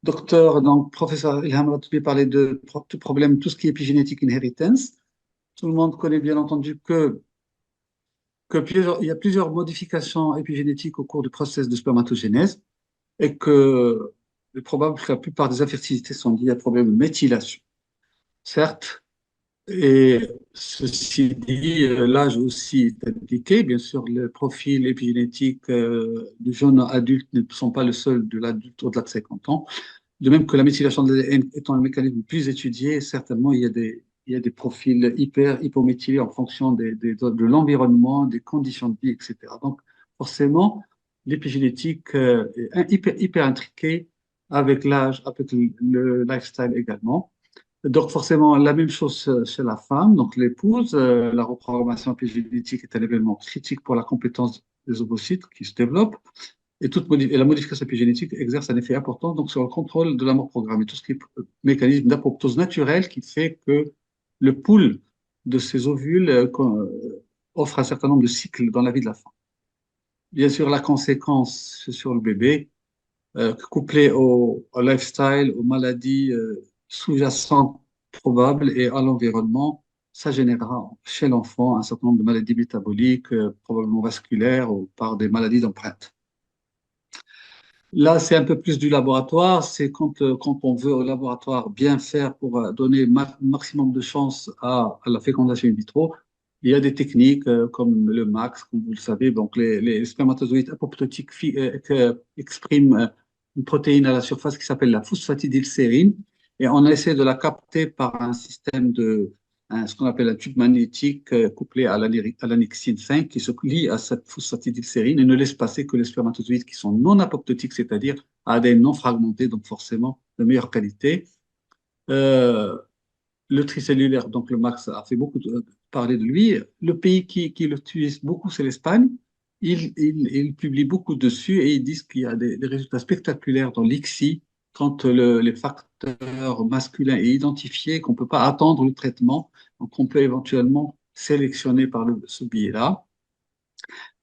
Docteur, donc, professeur Ilham Ratoui parlait de problème, tout ce qui est épigénétique inheritance. Tout le monde connaît bien entendu il y a plusieurs modifications épigénétiques au cours du processus de spermatogénèse et que il est probable que la plupart des infertilités sont liées à un problème de méthylation. Certes, et ceci dit, l'âge aussi est indiqué. Bien sûr, le profil épigénétique du jeune adulte ne sont pas le seul de l'adulte au-delà de 50 ans. De même que la méthylation de l'ADN étant le mécanisme le plus étudié, certainement il y a des profils hypométhylés en fonction de l'environnement, des conditions de vie, etc. Donc, forcément, l'épigénétique est hyper intriquée avec l'âge, avec le lifestyle également. Donc, forcément, la même chose chez la femme, donc l'épouse. La reprogrammation épigénétique est un événement critique pour la compétence des ovocytes qui se développent. Et la modification épigénétique exerce un effet important donc, sur le contrôle de la mort programmée, tout ce qui est mécanisme d'apoptose naturelle qui fait que le pool de ces ovules offre un certain nombre de cycles dans la vie de la femme. Bien sûr, la conséquence sur le bébé, couplée au lifestyle, aux maladies sous-jacentes probables et à l'environnement, ça générera chez l'enfant un certain nombre de maladies métaboliques, probablement vasculaires ou par des maladies d'empreinte. Là, c'est un peu plus du laboratoire. C'est quand on veut au laboratoire bien faire pour donner maximum de chance à la fécondation in vitro. Il y a des techniques comme le MAX, comme vous le savez. Donc, les spermatozoïdes apoptotiques expriment une protéine à la surface qui s'appelle la phosphatidylsérine. Et on essaie de la capter par un système ce qu'on appelle un tube magnétique couplé à l'annexine 5 qui se lie à cette phosphatidylsérine et ne laisse passer que les spermatozoïdes qui sont non apoptotiques, c'est-à-dire à ADN non fragmenté, donc forcément de meilleure qualité. Le tricellulaire, donc le Max a fait beaucoup parler de lui. Le pays qui l'utilise beaucoup, c'est l'Espagne. Il publie beaucoup dessus et ils disent qu'il y a des résultats spectaculaires dans l'ICSI quand les facteurs masculins est identifié, qu'on ne peut pas attendre le traitement, donc on peut éventuellement sélectionner par ce biais-là.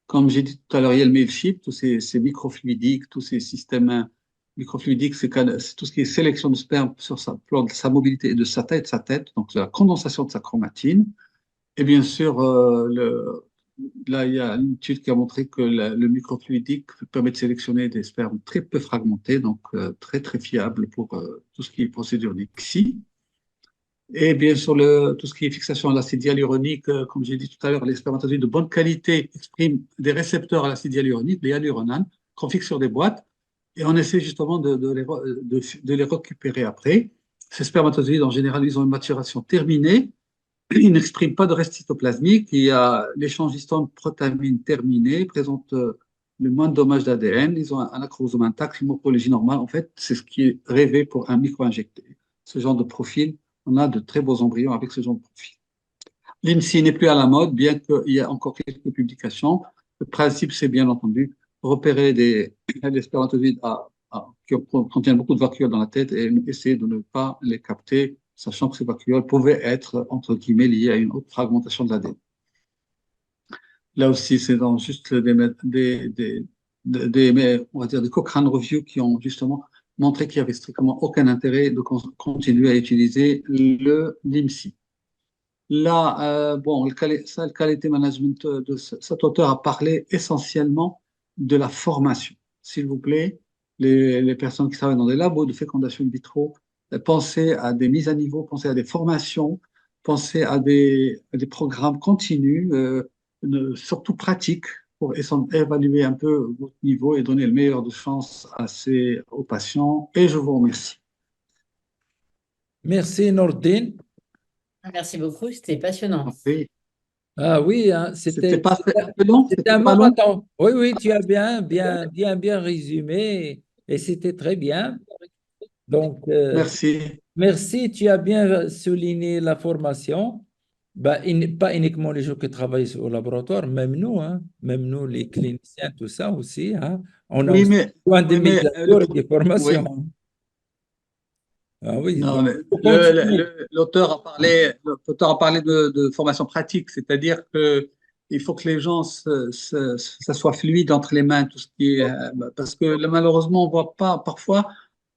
Comme j'ai dit tout à l'heure, il y a le mailship, tous ces microfluidiques, tous ces systèmes microfluidiques, c'est tout ce qui est sélection de sperme sur sa mobilité et de sa tête, donc la condensation de sa chromatine. Et bien sûr, là, il y a une étude qui a montré que le microfluidique permet de sélectionner des spermes très peu fragmentés, donc très, très fiables pour tout ce qui est procédure d'ICSI. Et bien sûr, tout ce qui est fixation à l'acide hyaluronique, comme j'ai dit tout à l'heure, les spermatozoïdes de bonne qualité expriment des récepteurs à l'acide hyaluronique, les hyaluronanes, qu'on fixe sur des boîtes, et on essaie justement de les récupérer après. Ces spermatozoïdes, en général, ils ont une maturation terminée, ils n'expriment pas de reste cytoplasmique, il y a l'échange histone-protamine terminé, présente le moins de dommages d'ADN, ils ont un acrosome intact, une morphologie normale. En fait, c'est ce qui est rêvé pour un micro-injecté. Ce genre de profil, on a de très beaux embryons avec ce genre de profil. L'IMSI n'est plus à la mode, bien qu'il y ait encore quelques publications. Le principe, c'est bien entendu repérer des spermatozoïdes qui contiennent beaucoup de vacuoles dans la tête et essayer de ne pas les capter, sachant que ces vacuoles pouvaient être, entre guillemets, liées à une haute fragmentation de l'ADN. Là aussi, c'est dans juste on va dire des Cochrane Review qui ont justement montré qu'il n'y avait strictement aucun intérêt de continuer à utiliser l'IMSI. Là, bon, le quality management de cet auteur a parlé essentiellement de la formation. S'il vous plaît, les personnes qui travaillent dans des labos de fécondation in vitro, pensez à des mises à niveau, pensez à des formations, pensez à des programmes continus, surtout pratiques, pour évaluer un peu votre niveau et donner le meilleur de chance aux patients. Et je vous remercie. Merci Nordine. Merci beaucoup, c'était passionnant. Merci. Ah oui, hein, C'était pas un peu long, c'était c'était un pas long. marathon. Oui, oui, tu as bien résumé et c'était très bien. Donc, Merci. merci, tu as bien souligné la formation. Bah, pas uniquement les gens qui travaillent au laboratoire, même nous, les cliniciens, tout ça aussi, hein. On a Oui, aussi mais, besoin des oui, mises mais à jour et des oui. formations. Ah oui, Non, donc, mais il faut continuer. l'auteur a parlé de formation pratique, c'est-à-dire que il faut que les gens ça soit fluide entre les mains, tout ce qui est, parce que là, malheureusement, on voit pas, parfois,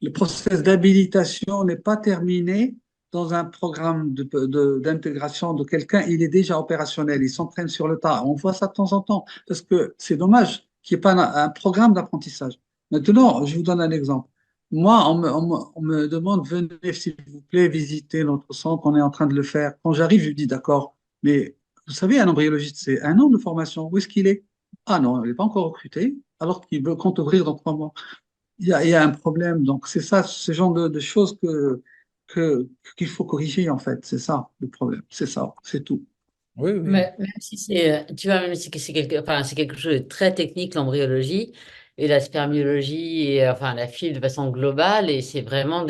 le processus d'habilitation n'est pas terminé dans un programme d'intégration de quelqu'un, il est déjà opérationnel, il s'entraîne sur le tas. On voit ça de temps en temps, parce que c'est dommage qu'il n'y ait pas un programme d'apprentissage. Maintenant, je vous donne un exemple. Moi, on me demande, venez s'il vous plaît visiter notre centre, on est en train de le faire. Quand j'arrive, je dis d'accord, mais vous savez, un embryologiste, c'est 1 an de formation. Où est-ce qu'il est? Ah non, il n'est pas encore recruté, alors qu'il veut compte ouvrir dans 3 mois. Il y a un problème. Donc, c'est ça, ce genre de choses qu'il faut corriger, en fait. C'est ça le problème. C'est ça, c'est tout. Oui, oui. Mais même si tu vois, même si c'est quelque chose de très technique, l'embryologie et la spermiologie, et enfin la FIV de façon globale, et c'est vraiment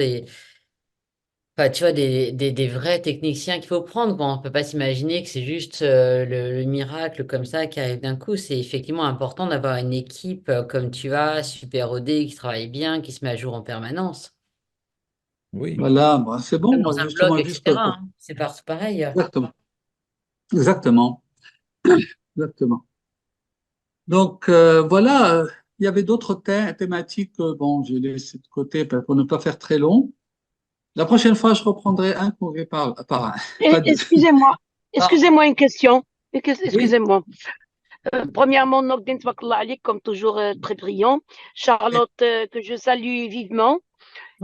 enfin, tu vois, des vrais techniciens qu'il faut prendre, quoi. On ne peut pas s'imaginer que c'est juste le miracle comme ça qui arrive d'un coup. C'est effectivement important d'avoir une équipe comme tu as, super rodée, qui travaille bien, qui se met à jour en permanence. Oui. Voilà, bah, c'est bon, Comme moi, dans un bloc, justement, juste etc., pour... hein. C'est pareil. Exactement, exactement, exactement. Donc voilà, il y avait d'autres thématiques, bon, j'ai laissé de côté pour ne pas faire très long. La prochaine fois, je reprendrai un courrier par un, pas deux. Excusez-moi, Ah, excusez-moi une question. Oui. Excusez-moi. Premièrement, Nogdin Tabakallah Ali, comme toujours très brillant. Charlotte, que je salue vivement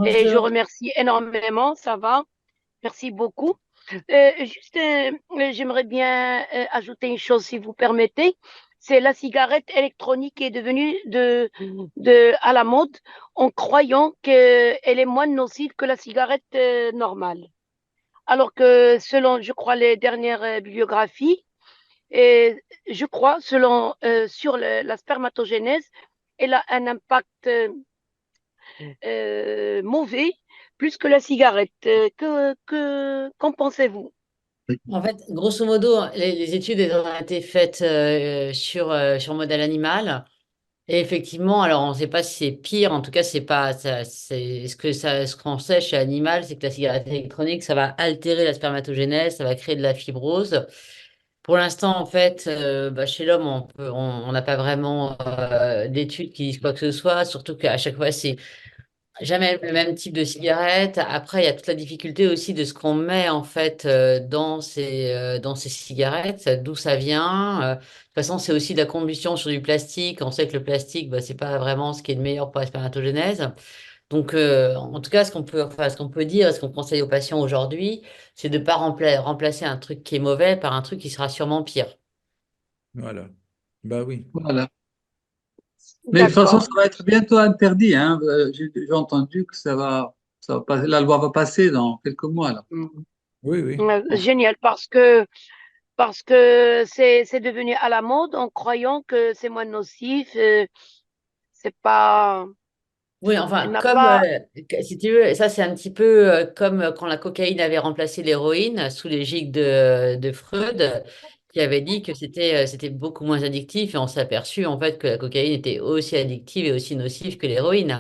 et je Bonjour. remercie énormément. Ça va. Merci beaucoup. Juste, j'aimerais bien ajouter une chose, si vous permettez. C'est la cigarette électronique qui est devenue à la mode en croyant qu'elle est moins nocive que la cigarette normale. Alors que selon, je crois, les dernières bibliographies, et je crois, selon sur la spermatogénèse, elle a un impact mauvais plus que la cigarette. Qu'en pensez-vous? En fait, grosso modo, les études elles ont été faites sur modèle animal. Et effectivement, alors on ne sait pas si c'est pire, en tout cas, c'est pas ça, ce qu'on sait chez Animal, c'est que la cigarette électronique, ça va altérer la spermatogénèse, ça va créer de la fibrose. Pour l'instant, en fait, chez l'homme, on n'a pas vraiment d'études qui disent quoi que ce soit, surtout qu'à chaque fois, c'est jamais le même type de cigarette. Après, il y a toute la difficulté aussi de ce qu'on met en fait dans ces cigarettes, d'où ça vient. De toute façon, c'est aussi de la combustion sur du plastique. On sait que le plastique, c'est pas vraiment ce qui est le meilleur pour la spermatogénèse. Donc, en tout cas, ce qu'on peut dire, ce qu'on conseille aux patients aujourd'hui, c'est de ne pas remplacer un truc qui est mauvais par un truc qui sera sûrement pire. Voilà. Bah oui. voilà. Mais de toute façon, ça D'accord. va être bientôt interdit, hein. J'ai entendu que la loi va passer dans quelques mois, là. Mm. Oui, oui. Génial, parce que c'est devenu à la mode en croyant que c'est moins nocif. C'est pas, Oui, elle enfin, n'a comme, pas. si tu veux, ça c'est un petit peu comme quand la cocaïne avait remplacé l'héroïne sous l'égide de Freud, qui avait dit que c'était beaucoup moins addictif et on s'est aperçu en fait que la cocaïne était aussi addictive et aussi nocive que l'héroïne.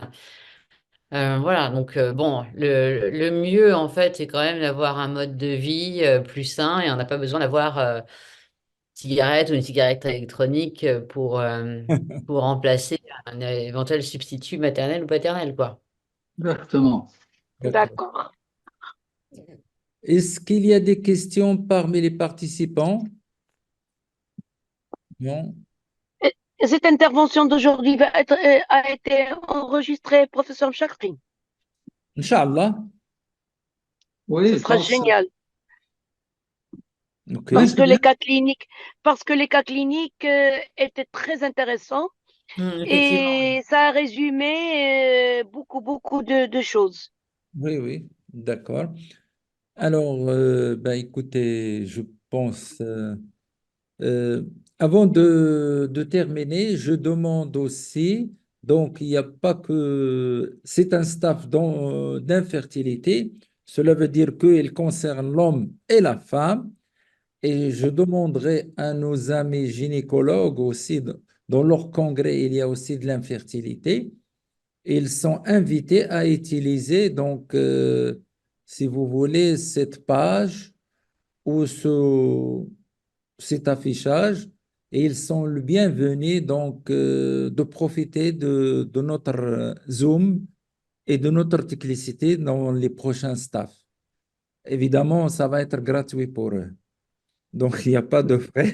Voilà, donc bon, le mieux en fait, c'est quand même d'avoir un mode de vie plus sain et on n'a pas besoin d'avoir cigarette ou une cigarette électronique pour remplacer un éventuel substitut maternel ou paternel, quoi. Exactement. D'accord. D'accord. Est-ce qu'il y a des questions parmi les participants? Non? Et cette intervention d'aujourd'hui a été enregistrée, professeur Chakri. Inch'Allah. Oui, Ce je sera pense. génial. OK. Oui, Parce c'est que bien. les cas cliniques étaient très intéressants Effectivement. et ça a résumé beaucoup de choses. Oui, oui. D'accord. Alors, bah, écoutez, je pense Euh, Avant de terminer, je demande aussi, donc il n'y a pas que, c'est un staff d'infertilité, cela veut dire qu'il concerne l'homme et la femme, et je demanderai à nos amis gynécologues aussi, dans leur congrès, il y a aussi de l'infertilité, ils sont invités à utiliser, donc, si vous voulez, cette page ou cet affichage et ils sont le bienvenus donc de profiter de notre Zoom et de notre technicité dans les prochains staffs. Évidemment, ça va être gratuit pour eux. Donc, il n'y a pas de frais.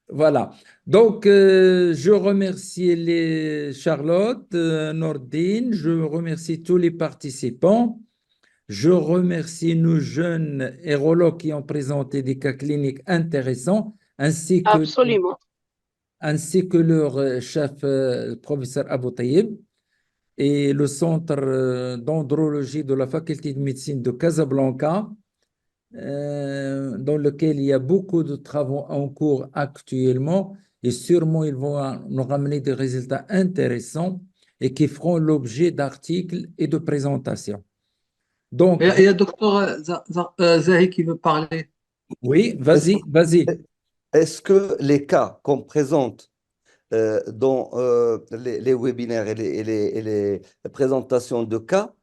Voilà. Donc, je remercie les Charlotte, Nordine, je remercie tous les participants. Je remercie nos jeunes hérologues qui ont présenté des cas cliniques intéressants, Absolument. ainsi que leur chef, le professeur Abou Taïeb, et le centre d'andrologie de la faculté de médecine de Casablanca, dans lequel il y a beaucoup de travaux en cours actuellement, et sûrement ils vont nous ramener des résultats intéressants et qui feront l'objet d'articles et de présentations. Donc, Il y a docteur Zahi qui veut parler. oui, Est-ce vas-y, vas-y. est-ce que les cas qu'on présente dans les webinaires et les présentations de cas,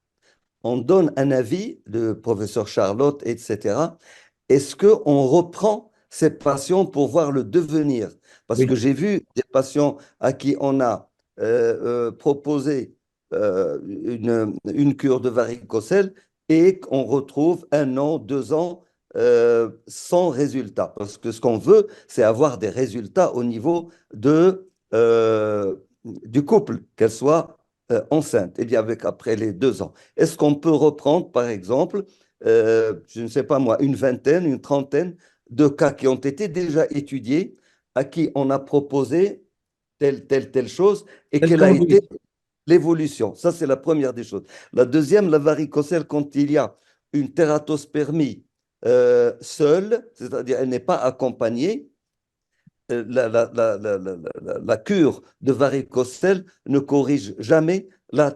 on donne un avis, le professeur Charlotte, etc. Est-ce qu'on reprend ces patients pour voir le devenir? Parce que Oui, j'ai vu des patients à qui on a proposé une cure de varicocèle et qu'on retrouve 1 an, 2 ans sans résultat. Parce que ce qu'on veut, c'est avoir des résultats au niveau du couple, qu'elle soit enceinte, et bien avec après les 2 ans. Est-ce qu'on peut reprendre, par exemple, je ne sais pas moi, une vingtaine, une trentaine de cas qui ont été déjà étudiés, à qui on a proposé telle chose et telle quelle a été conduite. l'évolution. Ça, c'est la première des choses. La deuxième, la varicocèle, quand il y a une tératospermie seule, c'est-à-dire elle n'est pas accompagnée, la cure de varicocèle ne corrige jamais la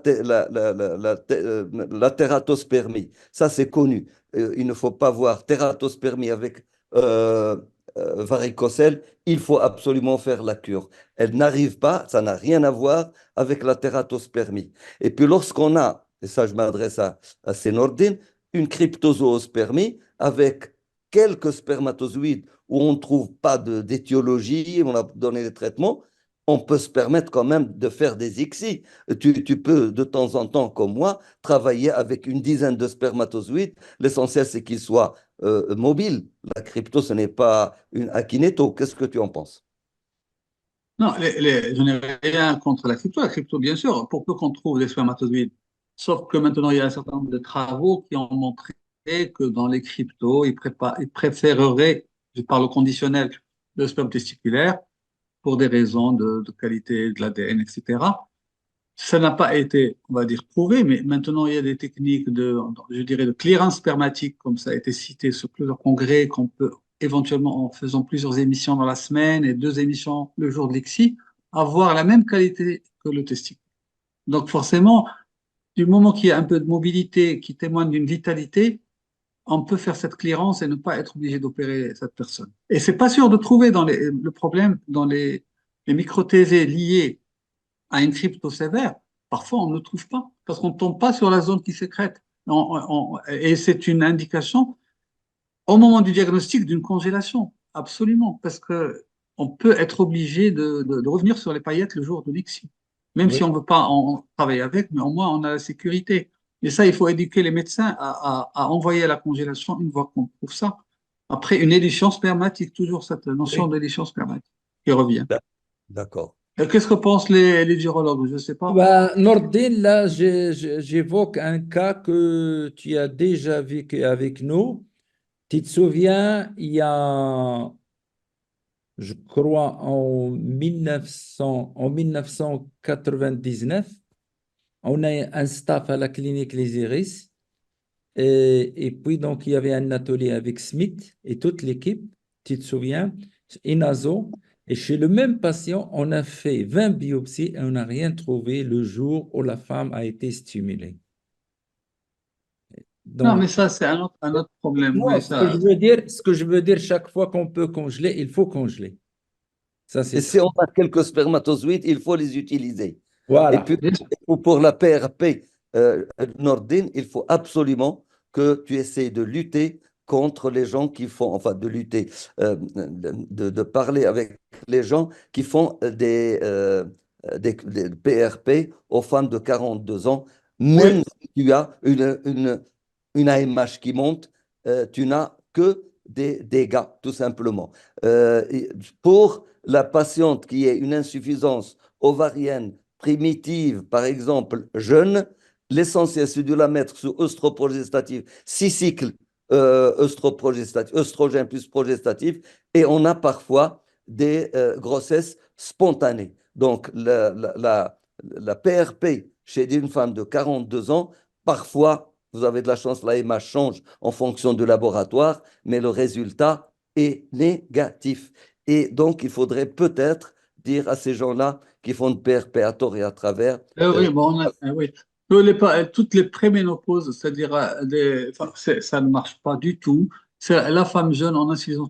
tératospermie. Ça, c'est connu. Il ne faut pas voir tératospermie avec euh, varicocèle. Il faut absolument faire la cure. Elle n'arrive pas, ça n'a rien à voir avec la tératospermie. Et puis lorsqu'on a, et ça je m'adresse à Sénordine, une cryptozoospermie avec quelques spermatozoïdes où on ne trouve pas d'étiologie, on a donné des traitements, on peut se permettre quand même de faire des ICSI. Tu peux de temps en temps, comme moi, travailler avec une dizaine de spermatozoïdes. L'essentiel, c'est qu'ils soient mobiles. La crypto, ce n'est pas une akineto. Qu'est-ce que tu en penses? Non, je n'ai rien contre la crypto. La crypto, bien sûr, pour peu qu'on trouve des spermatozoïdes. Sauf que maintenant, il y a un certain nombre de travaux qui ont montré que dans les cryptos, ils préféreraient, je parle au conditionnel, le sperme testiculaire pour des raisons de qualité de l'ADN, etc. Ça n'a pas été, on va dire, prouvé, mais maintenant, il y a des techniques je dirais, de clearance spermatique, comme ça a été cité sur plusieurs congrès, qu'on peut éventuellement, en faisant plusieurs émissions dans la semaine et 2 émissions le jour de l'ICSI, avoir la même qualité que le testicule. Donc, forcément, du moment qu'il y a un peu de mobilité qui témoigne d'une vitalité, on peut faire cette clearance et ne pas être obligé d'opérer cette personne. Et c'est pas sûr de trouver le problème dans les microthésées liées à une crypto sévère. Parfois, on ne le trouve pas parce qu'on ne tombe pas sur la zone qui sécrète. Et c'est une indication au moment du diagnostic d'une congélation, absolument, parce que on peut être obligé de revenir sur les paillettes le jour de l'ICSI. Même si Oui, on ne veut pas en travailler avec, mais au moins on a la sécurité. Et ça, il faut éduquer les médecins à envoyer à la congélation une fois qu'on trouve ça. Après, une édition spermatique, toujours cette notion oui. d'édition spermatique qui revient. D'accord. Qu'est-ce que pensent les virologues? Je ne sais pas. Ben, Nordine, là, j'évoque un cas que tu as déjà vécu avec nous. Tu te souviens, il y a, je crois, en 1999, on a un staff à la clinique Les Iris. Et puis, donc, il y avait un atelier avec Smith et toute l'équipe. tu te souviens, inaso. Et chez le même patient, on a fait 20 biopsies et on n'a rien trouvé le jour où la femme a été stimulée. Non, Donc, mais ça, c'est un autre problème. non, Oui, ça. ce que je veux dire, chaque fois qu'on peut congeler, il faut congeler. Ça, c'est Et si on a quelques spermatozoïdes, il faut les utiliser. Et Voilà. puis, pour la PRP Nordine, il faut absolument que tu essaies de lutter contre les gens qui font, enfin de lutter, de parler avec les gens qui font des PRP aux femmes de 42 ans. Même si tu as une AMH qui monte, tu n'as que des dégâts, tout simplement. Pour la patiente qui a une insuffisance ovarienne primitive, par exemple, jeune, l'essentiel, c'est de la mettre sous œstroprogestatif, 6 cycles œstrogène plus progestatif, et on a parfois des grossesses spontanées. Donc, la PRP chez une femme de 42 ans, parfois, vous avez de la chance, l'AMH change en fonction du laboratoire, mais le résultat est négatif. Et donc, il faudrait peut-être dire à ces gens-là qui font de PRP à tort et à travers. Oui, bon, oui. Toutes les préménopauses, c'est-à-dire enfin, ça ne marche pas du tout. C'est la femme jeune en insuffisance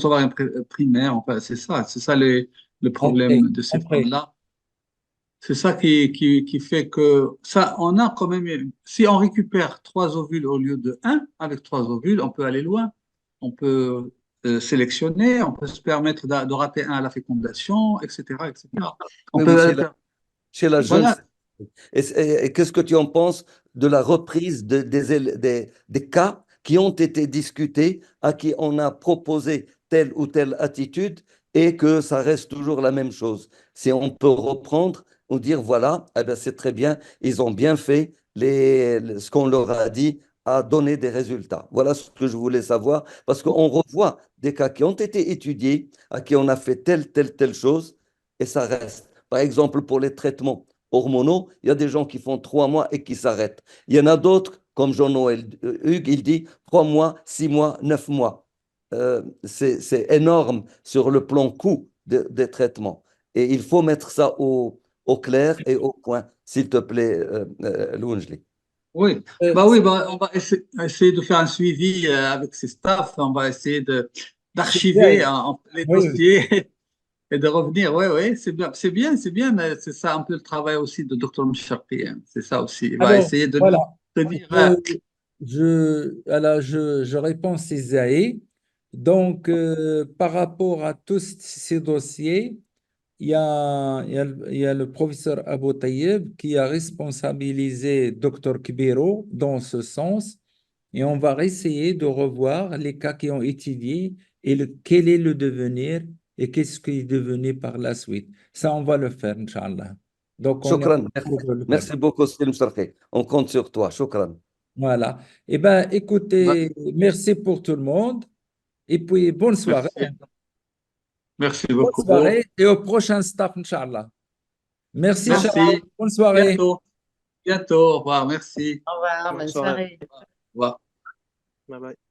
ovarienne primaire, enfin, c'est ça le problème de ces femmes-là. C'est ça qui fait que ça, on a quand même, si on récupère 3 ovules au lieu de 1, avec 3 ovules, on peut aller loin. On peut sélectionner, on peut se permettre de rater un à la fécondation, etc., etc. On Oui, peut, oui, chez la jeune. voilà. Et qu'est-ce que tu en penses de la reprise des cas qui ont été discutés, à qui on a proposé telle ou telle attitude et que ça reste toujours la même chose? Si on peut reprendre ou dire, voilà, eh ben c'est très bien, ils ont bien fait, ce qu'on leur a dit a donné des résultats. Voilà ce que je voulais savoir, parce qu'on revoit des cas qui ont été étudiés, à qui on a fait telle chose, et ça reste. Par exemple, pour les traitements hormonaux, il y a des gens qui font 3 mois et qui s'arrêtent. Il y en a d'autres, comme Jean-Noël Hugues, il dit 3 mois, 6 mois, 9 mois. C'est énorme sur le plan coût des traitements. Et il faut mettre ça au clair et au point, s'il te plaît, Louanjli. Oui, oui, on va essayer de faire un suivi avec ces staffs. On va essayer d'archiver les dossiers et de revenir. Oui, oui, c'est bien, mais c'est ça un peu le travail aussi de Dr. Mcharpi. C'est ça aussi. Il va essayer de voilà. nous dire. Je réponds Césaïe. Donc, par rapport à tous ces dossiers, il y a le professeur Abou Taïeb qui a responsabilisé Dr Kibiro dans ce sens et on va essayer de revoir les cas qui ont étudié et quel est le devenir et qu'est-ce qui est devenu par la suite. Ça, on va le faire, Inch'Allah. Donc, on est en Shukran. train de le faire. Merci beaucoup, Slim Sarki. On compte sur toi. Shukran. Voilà. Eh bien, écoutez, merci pour tout le monde et puis bonne soirée. Merci Bonne beaucoup. soirée et au prochain staff, Inch'Allah. Merci, Merci. Charles. Bonne soirée. Bientôt. Au revoir. Merci. Au revoir, bonne soirée. Au revoir. Bye bye.